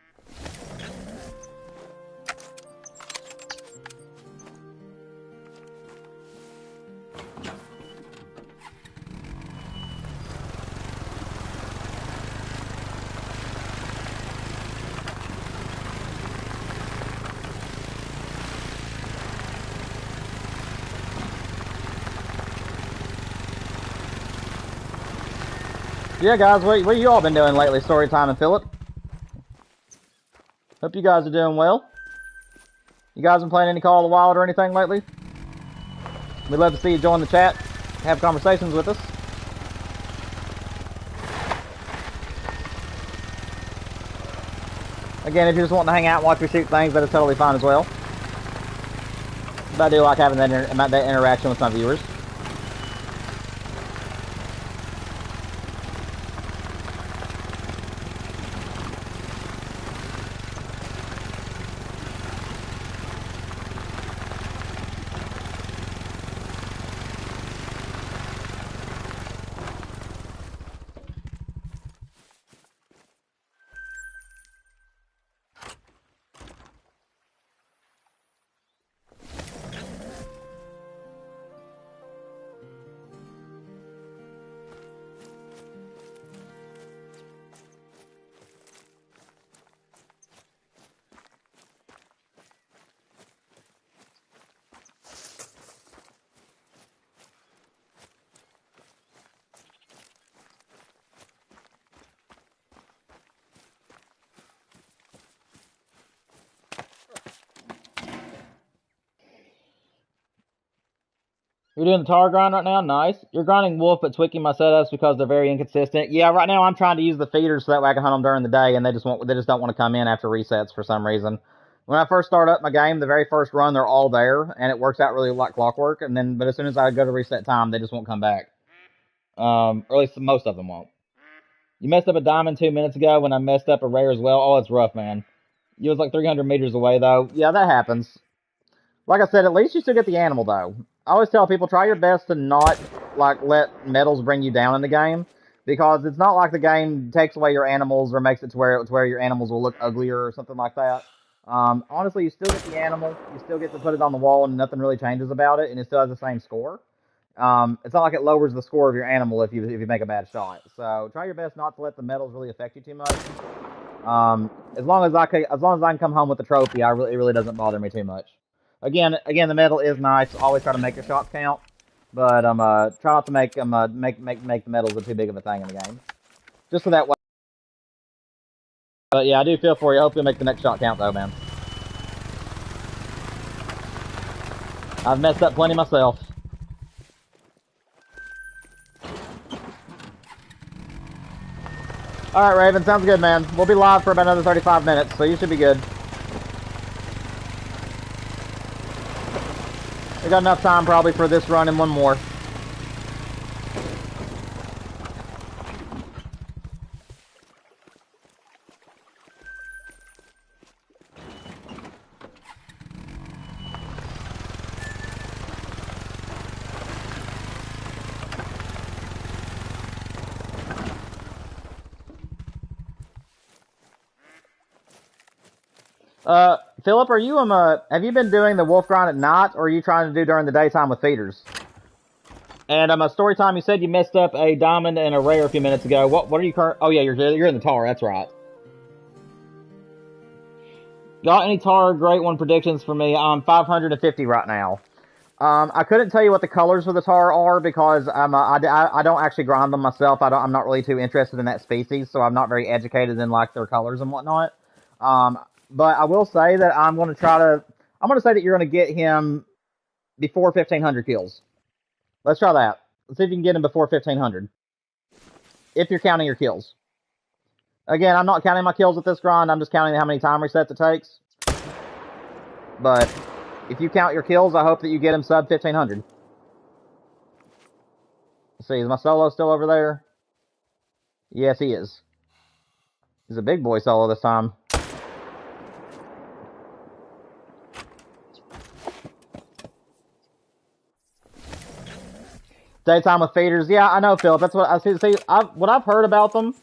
Yeah, guys, what you all been doing lately, Storytime and Philip? Hope you guys are doing well. You guys been playing any Call of the Wild or anything lately? We'd love to see you join the chat, have conversations with us. Again, if you're just wanting to hang out and watch me shoot things, that is totally fine as well. But I do like having that interaction with my viewers. You're doing the tar grind right now? Nice. You're grinding wolf but tweaking my setups because they're very inconsistent. Yeah, right now I'm trying to use the feeders so that way I can hunt them during the day, and they just don't want to come in after resets for some reason. When I first start up my game, the very first run, they're all there, and it works out really like clockwork. But as soon as I go to reset time, they just won't come back. Or at least most of them won't. You messed up a diamond 2 minutes ago when I messed up a rare as well. Oh, it's rough, man. You was like 300 meters away, though. Yeah, that happens. Like I said, at least you still get the animal, though. I always tell people, try your best to not, like, let medals bring you down in the game. Because it's not like the game takes away your animals or makes it to where your animals will look uglier or something like that. Honestly, you still get the animal. You still get to put it on the wall and nothing really changes about it. And it still has the same score. It's not like it lowers the score of your animal if you make a bad shot. So try your best not to let the medals really affect you too much. As long as I can come home with the trophy, it really doesn't bother me too much. Again, the medal is nice. Always try to make your shots count, but try not to make the medals too big of a thing in the game. Just so that way. But yeah, I do feel for you. I hope you'll make the next shot count, though, man. I've messed up plenty myself. Alright, Raven, sounds good, man. We'll be live for about another 35 minutes, so you should be good. We got enough time probably for this run and one more. Philip, are you have you been doing the wolf grind at night, or are you trying to do during the daytime with feeders? And story time. You said you messed up a diamond and a rare a few minutes ago. What are you current? Oh yeah, you're in the tar. That's right. Got any tar great one predictions for me? I'm 550 right now. I couldn't tell you what the colors for the tar are because I don't actually grind them myself. I'm not really too interested in that species, so I'm not very educated in like their colors and whatnot. But I will say that I'm going to say that you're going to get him before 1,500 kills. Let's try that. Let's see if you can get him before 1,500. If you're counting your kills. Again, I'm not counting my kills with this grind. I'm just counting how many time resets it takes. But if you count your kills, I hope that you get him sub 1,500. Let's see, is my solo still over there? Yes, he is. He's a big boy solo this time. Daytime with feeders. Yeah, I know, Philip. That's what I see. What I've heard about them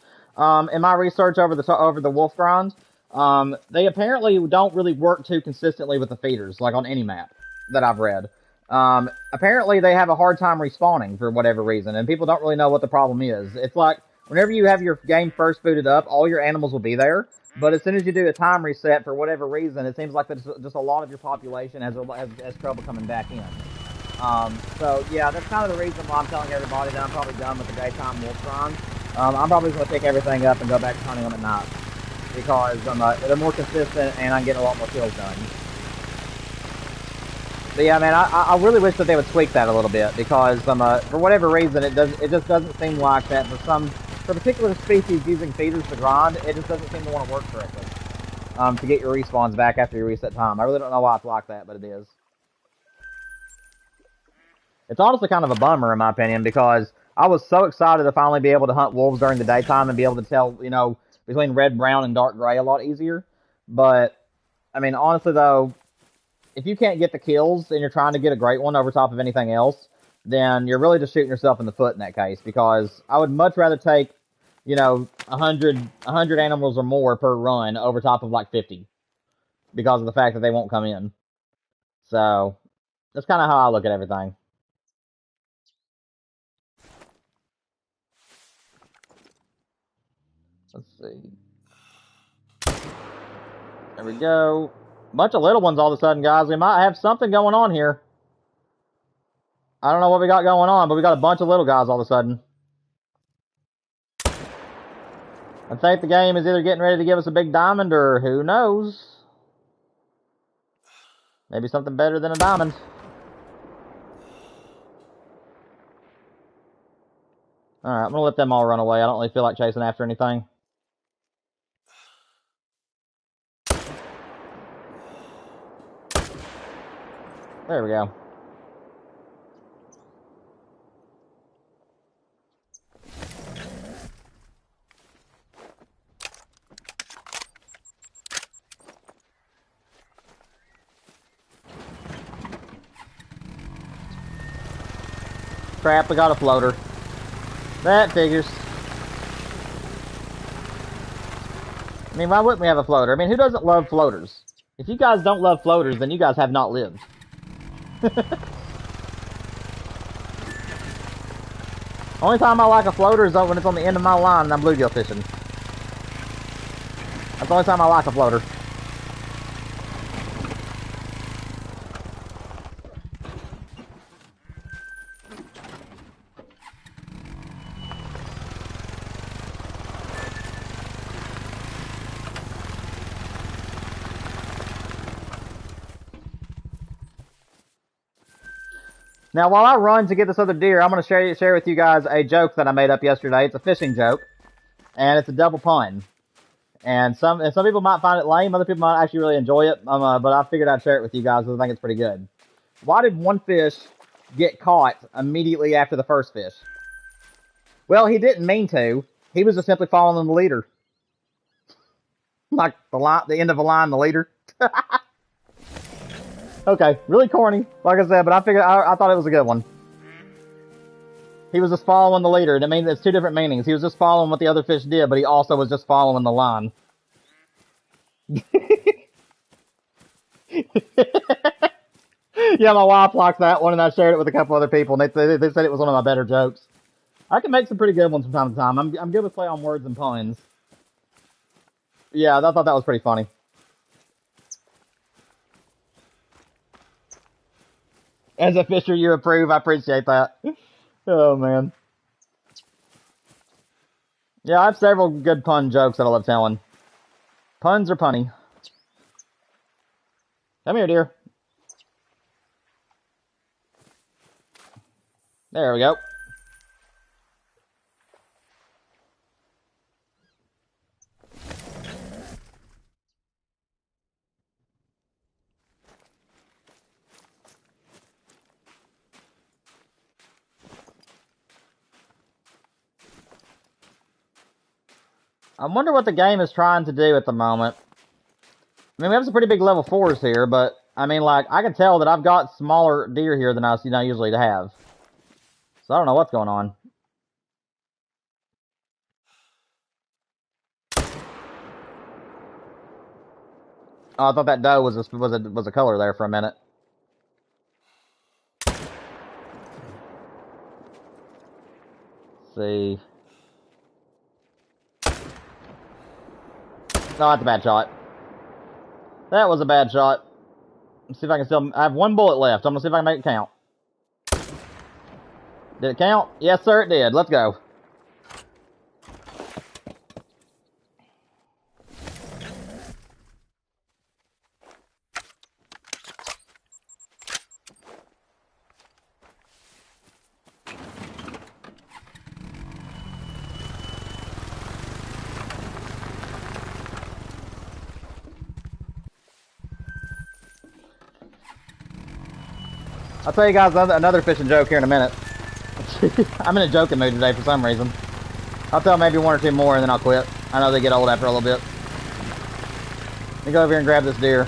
in my research over the wolf grind. They apparently don't really work too consistently with the feeders, like on any map that I've read. Apparently they have a hard time respawning for whatever reason, and people don't really know what the problem is. It's like whenever you have your game first booted up, all your animals will be there, but as soon as you do a time reset for whatever reason, it seems like just a lot of your population has trouble coming back in. So yeah, that's kind of the reason why I'm telling everybody that I'm probably done with the daytime wolf grind. I'm probably going to pick everything up and go back to hunting them at night because they're more consistent and I'm getting a lot more kills done. But yeah, man, I really wish that they would tweak that a little bit because for whatever reason it just doesn't seem like that for particular species using feeders to grind, it just doesn't seem to want to work correctly. To get your respawns back after your reset time. I really don't know why it's like that, but it is. It's honestly kind of a bummer, in my opinion, because I was so excited to finally be able to hunt wolves during the daytime and be able to tell, between red, brown, and dark gray a lot easier. But, I mean, honestly, though, if you can't get the kills and you're trying to get a great one over top of anything else, then you're really just shooting yourself in the foot in that case, because I would much rather take, 100 animals or more per run over top of, 50, because of the fact that they won't come in. So, that's kind of how I look at everything. Let's see. There we go. Bunch of little ones all of a sudden, guys. We might have something going on here. I don't know what we got going on, but we got a bunch of little guys all of a sudden. I think the game is either getting ready to give us a big diamond or who knows. Maybe something better than a diamond. Alright, I'm going to let them all run away. I don't really feel like chasing after anything. There we go. Crap, we got a floater. That figures. I mean, why wouldn't we have a floater? I mean, who doesn't love floaters? If you guys don't love floaters, then you guys have not lived. Only time I like a floater is when it's on the end of my line and I'm bluegill fishing. That's the only time I like a floater. Now, while I run to get this other deer, I'm going to share with you guys a joke that I made up yesterday. It's a fishing joke, and it's a double pun. And some people might find it lame, other people might actually really enjoy it. But I figured I'd share it with you guys because I think it's pretty good. Why did one fish get caught immediately after the first fish? Well, he didn't mean to. He was just simply following the leader. Like the end of a line, the leader. Okay, really corny, like I said, but I figured I thought it was a good one. He was just following the leader. I mean, it's two different meanings. He was just following what the other fish did, but he also was just following the line. Yeah, my wife liked that one, and I shared it with a couple other people, and they said it was one of my better jokes. I can make some pretty good ones from time to time. I'm good with play on words and puns. Yeah, I thought that was pretty funny. As a fisher, you approve. I appreciate that. Oh, man. Yeah, I have several good pun jokes that I love telling. Puns are punny. Come here, dear. There we go. I wonder what the game is trying to do at the moment. I mean, we have some pretty big level 4s here, but, I mean, like, I can tell that I've got smaller deer here than I usually have. So I don't know what's going on. Oh, I thought that doe was a color there for a minute. Let's see. No, that's a bad shot. That was a bad shot. Let's see if I can still... I have one bullet left. I'm going to see if I can make it count. Did it count? Yes, sir, it did. Let's go. I'll tell you guys another fishing joke here in a minute. I'm in a joking mood today for some reason. I'll tell maybe one or two more and then I'll quit. I know they get old after a little bit. Let me go over here and grab this deer.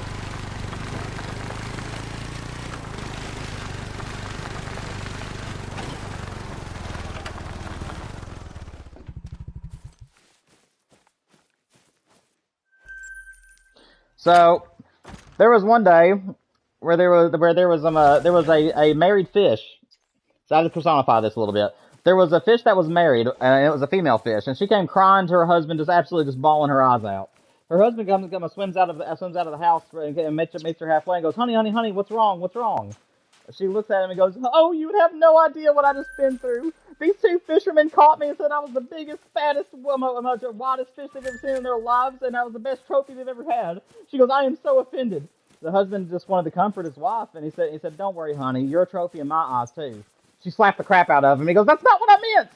So, there was one day where there was a married fish. So I have to personify this a little bit. There was a fish that was married, and it was a female fish, and she came crying to her husband, just absolutely just bawling her eyes out. Her husband swims out of the house and meets her halfway and goes, "Honey, honey, honey, what's wrong? What's wrong?" She looks at him and goes, "Oh, you have no idea what I just been through. These two fishermen caught me and said I was the biggest, fattest, wildest fish they've ever seen in their lives, and I was the best trophy they've ever had." She goes, "I am so offended." The husband just wanted to comfort his wife, and he said, "Don't worry, honey, you're a trophy in my eyes too." She slapped the crap out of him. He goes, "That's not what I meant."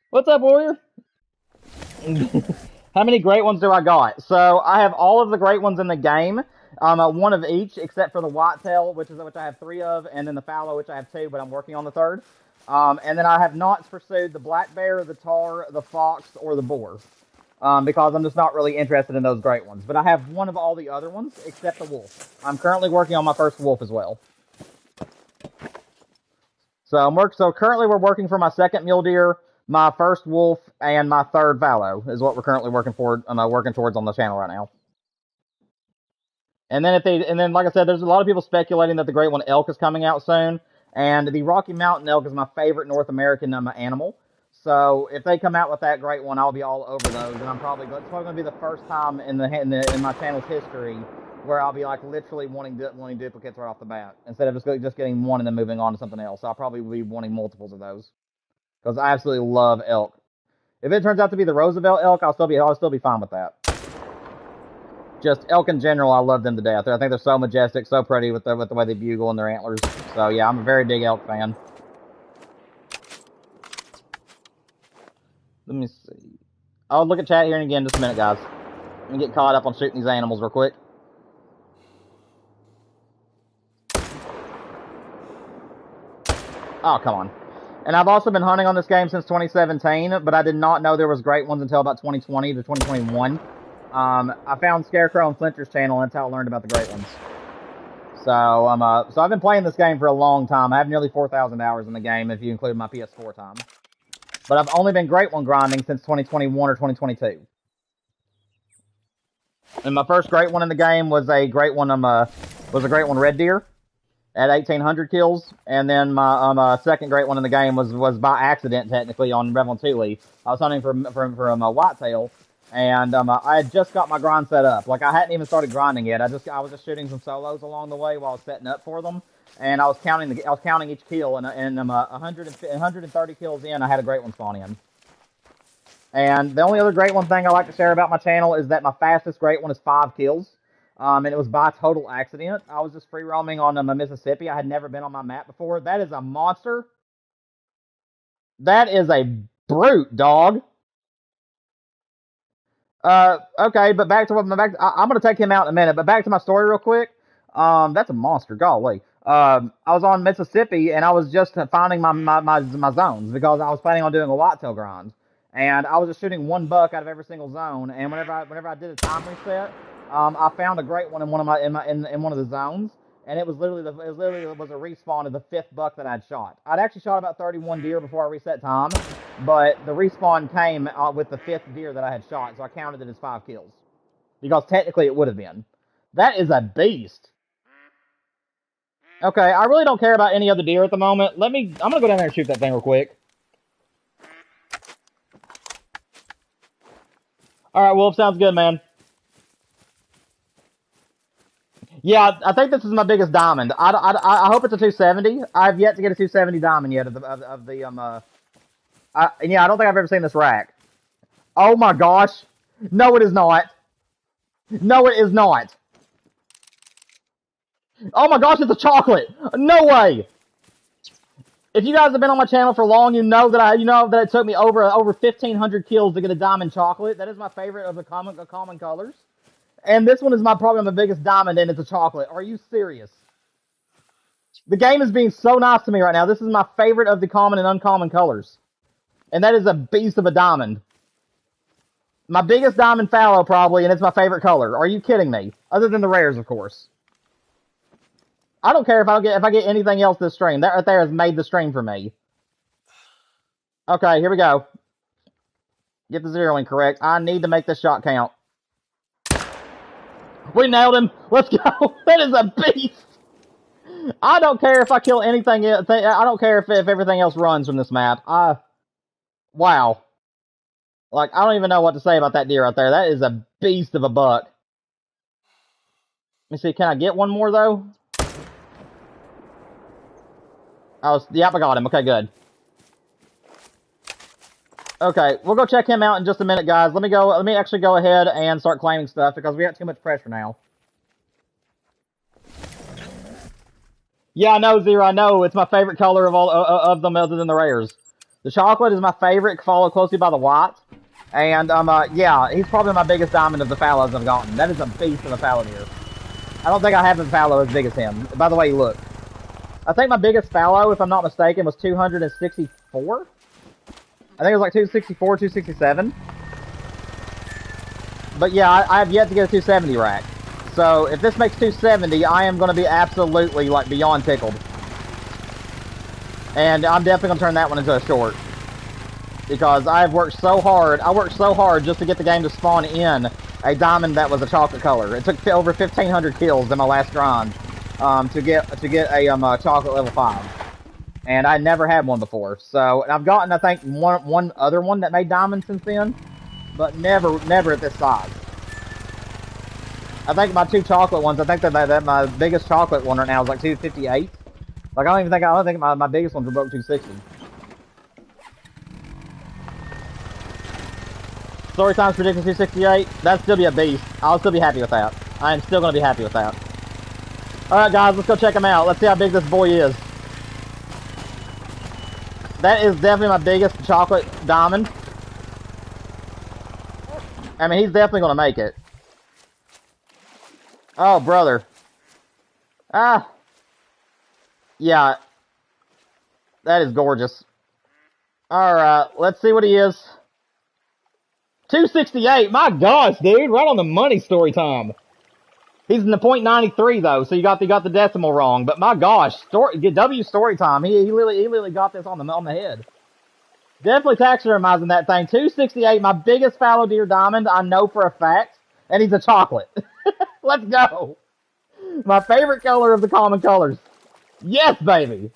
What's up, Warrior? How many great ones do I got? So I have all of the great ones in the game. One of each, except for the whitetail, which I have 3 of, and then the fallow, which I have 2, but I'm working on the 3rd. And then I have not pursued the black bear, the tar, the fox, or the boar. Because I'm just not really interested in those great ones. But I have one of all the other ones, except the wolf. I'm currently working on my first wolf as well. So currently we're working for my 2nd mule deer, my 1st wolf, and my 3rd fallow is what we're currently working towards on the channel right now. And then like I said, there's a lot of people speculating that the great one elk is coming out soon. And the Rocky Mountain elk is my favorite North American animal. So if they come out with that great one, I'll be all over those. And it's probably going to be the first time in my channel's history where I'll be like literally wanting duplicates right off the bat instead of just getting one and then moving on to something else. I'll probably be wanting multiples of those because I absolutely love elk. If it turns out to be the Roosevelt elk, I'll still be fine with that. Just elk in general, I love them to death. I think they're so majestic, so pretty with the way they bugle and their antlers. So yeah, I'm a very big elk fan. Let me see. I'll look at chat here again in just a minute, guys. Let me get caught up on shooting these animals real quick. Oh, come on. And I've also been hunting on this game since 2017, but I did not know there was great ones until about 2020 to 2021. I found Scarecrow and Flinter's channel, and that's how I learned about the great ones. So, so I've been playing this game for a long time. I have nearly 4,000 hours in the game, if you include my PS4 time. But I've only been great one grinding since 2021 or 2022. And my first great one in the game was a great one. Red Deer at 1,800 kills, and then my second great one in the game was by accident, technically, on Revel 2 Leaf. I was hunting for a whitetail, and I had just got my grind set up. Like, I hadn't even started grinding yet. I was just shooting some solos along the way while I was setting up for them, and I was counting each kill, and 130 kills in, I had a great one spawn in. And the only other great one thing I like to share about my channel is that my fastest great one is 5 kills. And it was by total accident. I was just free roaming on Mississippi. I had never been on my map before. That is a monster. That is a brute, dog. Okay, but back to what I'm gonna take him out in a minute. But back to my story real quick. That's a monster, golly. I was on Mississippi and I was just finding my zones because I was planning on doing a whitetail grind. And I was just shooting one buck out of every single zone. And whenever I did a time reset, I found a great one in one of the zones, and it was literally a respawn of the 5th buck that I'd shot. I'd actually shot about 31 deer before I reset time, but the respawn came with the 5th deer that I had shot, so I counted it as 5 kills because technically it would have been. That is a beast. Okay, I really don't care about any other deer at the moment. I'm gonna go down there and shoot that thing real quick. All right, Wolf, sounds good, man. Yeah, I think this is my biggest diamond. I hope it's a 270. I've yet to get a 270 diamond yet yeah, I don't think I've ever seen this rack. Oh my gosh. No, it is not. No, it is not. Oh my gosh, it's a chocolate. No way. If you guys have been on my channel for long, you know that it took me over 1,500 kills to get a diamond chocolate. That is my favorite of the common colors. And this one is probably my biggest diamond, and it's a chocolate. Are you serious? The game is being so nice to me right now. This is my favorite of the common and uncommon colors. And that is a beast of a diamond. My biggest diamond fallow, probably, and it's my favorite color. Are you kidding me? Other than the rares, of course. I don't care if I get anything else this stream. That right there has made the stream for me. Okay, here we go. Get the zeroing correct. I need to make this shot count. We nailed him. Let's go. That is a beast. I don't care if I kill anything. I don't care if everything else runs from this map. Wow. Like, I don't even know what to say about that deer right there. That is a beast of a buck. Let me see. Can I get one more, though? Oh, yep, I got him. Okay, good. Okay, we'll go check him out in just a minute, guys. Let me actually go ahead and start claiming stuff because we got too much pressure now. Yeah, I know, Zero. I know. It's my favorite color of all of them other than the rares. The chocolate is my favorite, followed closely by the white. And, yeah, he's probably my biggest diamond of the fallows I've gotten. That is a beast of a fallow deer. I don't think I have a fallow as big as him. By the way, look. I think my biggest fallow, if I'm not mistaken, was 264? I think it was like 264, 267. But yeah, I have yet to get a 270 rack. So if this makes 270, I am going to be absolutely, like, beyond tickled. And I'm definitely going to turn that one into a short. Because I've worked so hard. I worked so hard just to get the game to spawn in a diamond that was a chocolate color. It took over 1,500 kills in my last grind to get a chocolate level 5. And I never had one before. So I've gotten, I think, one other one that made diamonds since then. But never at this size. I think my 2 chocolate ones, I think that my biggest chocolate one right now is like 258. Like, I don't think my biggest ones were broke 260. Story time's predicting 268. That'd still be a beast. I'll still be happy with that. I am still going to be happy with that. Alright, guys, let's go check him out. Let's see how big this boy is. That is definitely my biggest chocolate diamond. I mean, he's definitely going to make it. Oh, brother. Ah. Yeah. That is gorgeous. Alright, let's see what he is. 268. My gosh, dude. Right on the money, story time. He's in the .93 though, so you got the decimal wrong. But my gosh, W story time. He literally got this on the head. Definitely taxidermizing that thing. 268, my biggest fallow deer diamond, I know for a fact. And he's a chocolate. Let's go. My favorite color of the common colors. Yes, baby.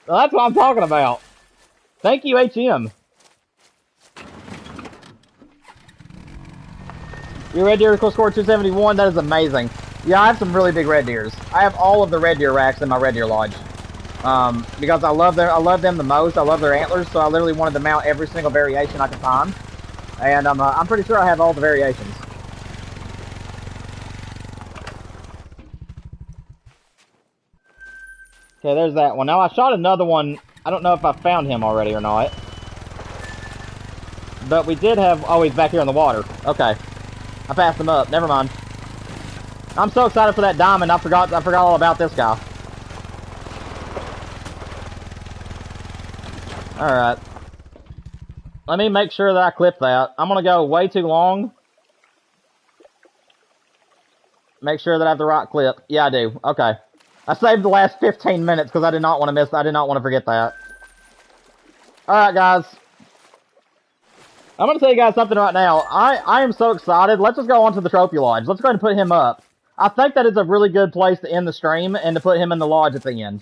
Well, that's what I'm talking about. Thank you, HM. Your red deer scored 271. That is amazing. Yeah, I have some really big red deers. I have all of the red deer racks in my red deer lodge. Because I love them the most. I love their antlers, so I literally wanted to mount every single variation I could find. And I'm pretty sure I have all the variations. Okay, there's that one. Now I shot another one. I don't know if I found him already or not. But we did have... Oh, he's back here in the water. Okay. I passed him up. Never mind. I'm so excited for that diamond. I forgot all about this guy. Alright. Let me make sure that I clip that. I'm gonna go way too long. Make sure that I have the right clip. Yeah, I do. Okay. I saved the last 15 minutes because I did not want to miss. I did not want to forget that. Alright, guys. I'm going to tell you guys something right now. I am so excited. Let's just go on to the trophy lodge. Let's go ahead and put him up. I think that is a really good place to end the stream and to put him in the lodge at the end.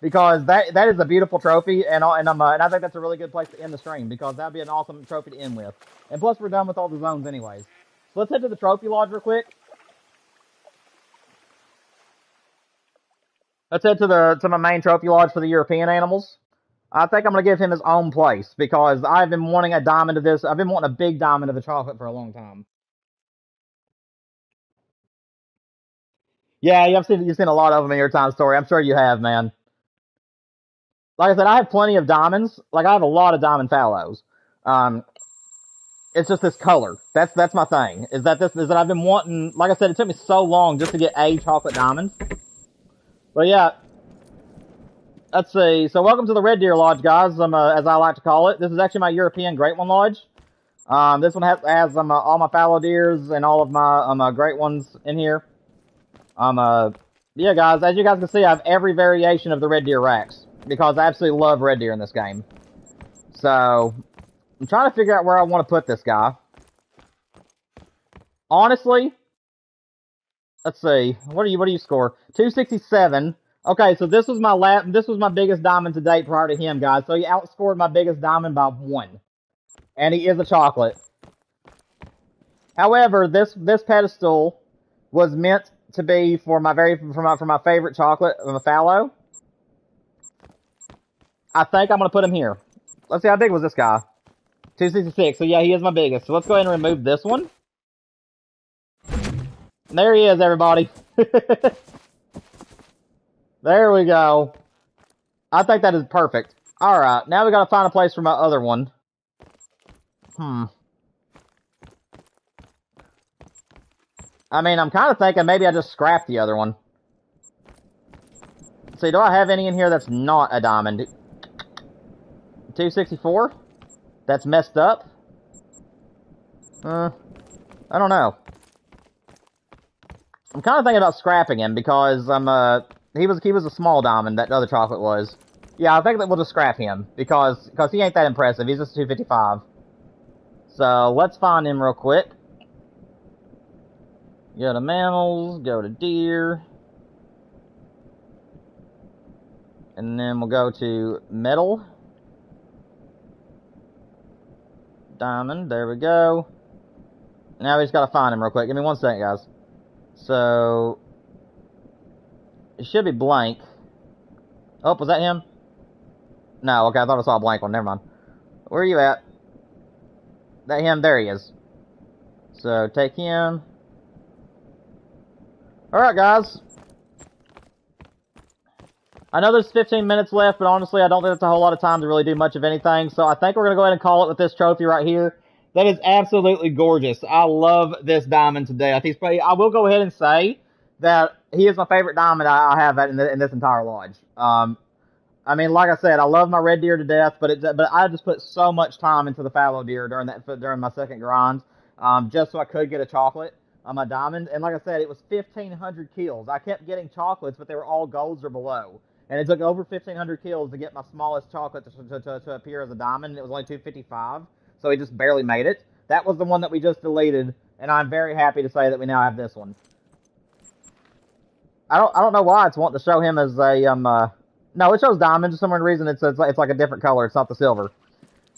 Because that is a beautiful trophy, and I think that's a really good place to end the stream, because that'd be an awesome trophy to end with. And plus, we're done with all the zones anyways. So let's head to the trophy lodge real quick. Let's head to my main trophy lodge for the European animals. I think I'm going to give him his own place, because I've been wanting a diamond of this. I've been wanting a big diamond of the chocolate for a long time. Yeah, you've seen a lot of them in your time story. I'm sure you have, man. Like I said, I have plenty of diamonds. Like, I have a lot of diamond fallows. It's just this color. That's my thing. Is that I've been wanting... Like I said, it took me so long just to get a chocolate diamond. But yeah. Let's see. So welcome to the Red Deer Lodge, guys, as I like to call it. This is actually my European Great One Lodge. This one has all my fallow deers and all of my great ones in here. Yeah, guys, as you guys can see, I have every variation of the red deer racks, because I absolutely love red deer in this game. So, I'm trying to figure out where I want to put this guy. Honestly, let's see. What do you score? 267. Okay, so this was my biggest diamond to date prior to him, guys. So he outscored my biggest diamond by 1. And he is a chocolate. However, this pedestal was meant to be for my favorite chocolate, my fallow. I think I'm gonna put him here. Let's see, how big was this guy? 266. So yeah, he is my biggest. So let's go ahead and remove this one. There he is, everybody. There we go. I think that is perfect. Alright, now we gotta find a place for my other one. I mean, I'm kind of thinking maybe I just scrap the other one. See, do I have any in here that's not a diamond? 264? That's messed up? I don't know. I'm kind of thinking about scrapping him, because he was a small diamond, that other chocolate was. Yeah, I think that we'll just scrap him, because he ain't that impressive. He's just 255. So, let's find him real quick. Go to mammals, go to deer. And then we'll go to metal. Diamond, there we go. Now we just gotta find him real quick. Give me 1 second, guys. So, it should be blank. Oh, was that him? No, okay, I thought I saw a blank one. Never mind. Where are you at? That him? There he is. So, take him. Alright, guys. I know there's 15 minutes left, but honestly, I don't think that's a whole lot of time to really do much of anything. So I think we're going to go ahead and call it with this trophy right here. That is absolutely gorgeous. I love this diamond today. I think I will go ahead and say that he is my favorite diamond I have in this entire lodge. I mean, like I said, I love my red deer to death, but I just put so much time into the fallow deer during my second grind, just so I could get a chocolate on my diamond. And like I said, it was 1,500 kills. I kept getting chocolates, but they were all golds or below. And it took over 1,500 kills to get my smallest chocolate to appear as a diamond, and it was only 255, so he just barely made it. That was the one that we just deleted, and I'm very happy to say that we now have this one. I don't know why it's wanting to show him as a no, it shows diamonds. For some reason it's like a different color. It's not the silver.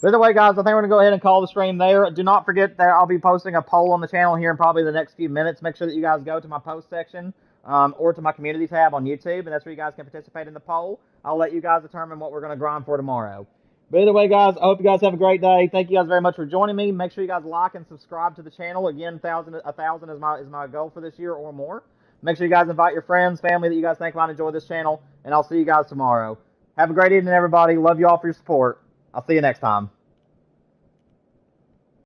But either way, guys, I think we're going to go ahead and call the stream there. Do not forget that I'll be posting a poll on the channel here in probably the next few minutes. Make sure that you guys go to my post section or to my community tab on YouTube, and that's where you guys can participate in the poll. I'll let you guys determine what we're going to grind for tomorrow. But either way, guys, I hope you guys have a great day. Thank you guys very much for joining me. Make sure you guys like and subscribe to the channel. Again, 1,000 is my goal for this year or more. Make sure you guys invite your friends, family that you guys think might enjoy this channel, and I'll see you guys tomorrow. Have a great evening, everybody. Love you all for your support. I'll see you next time.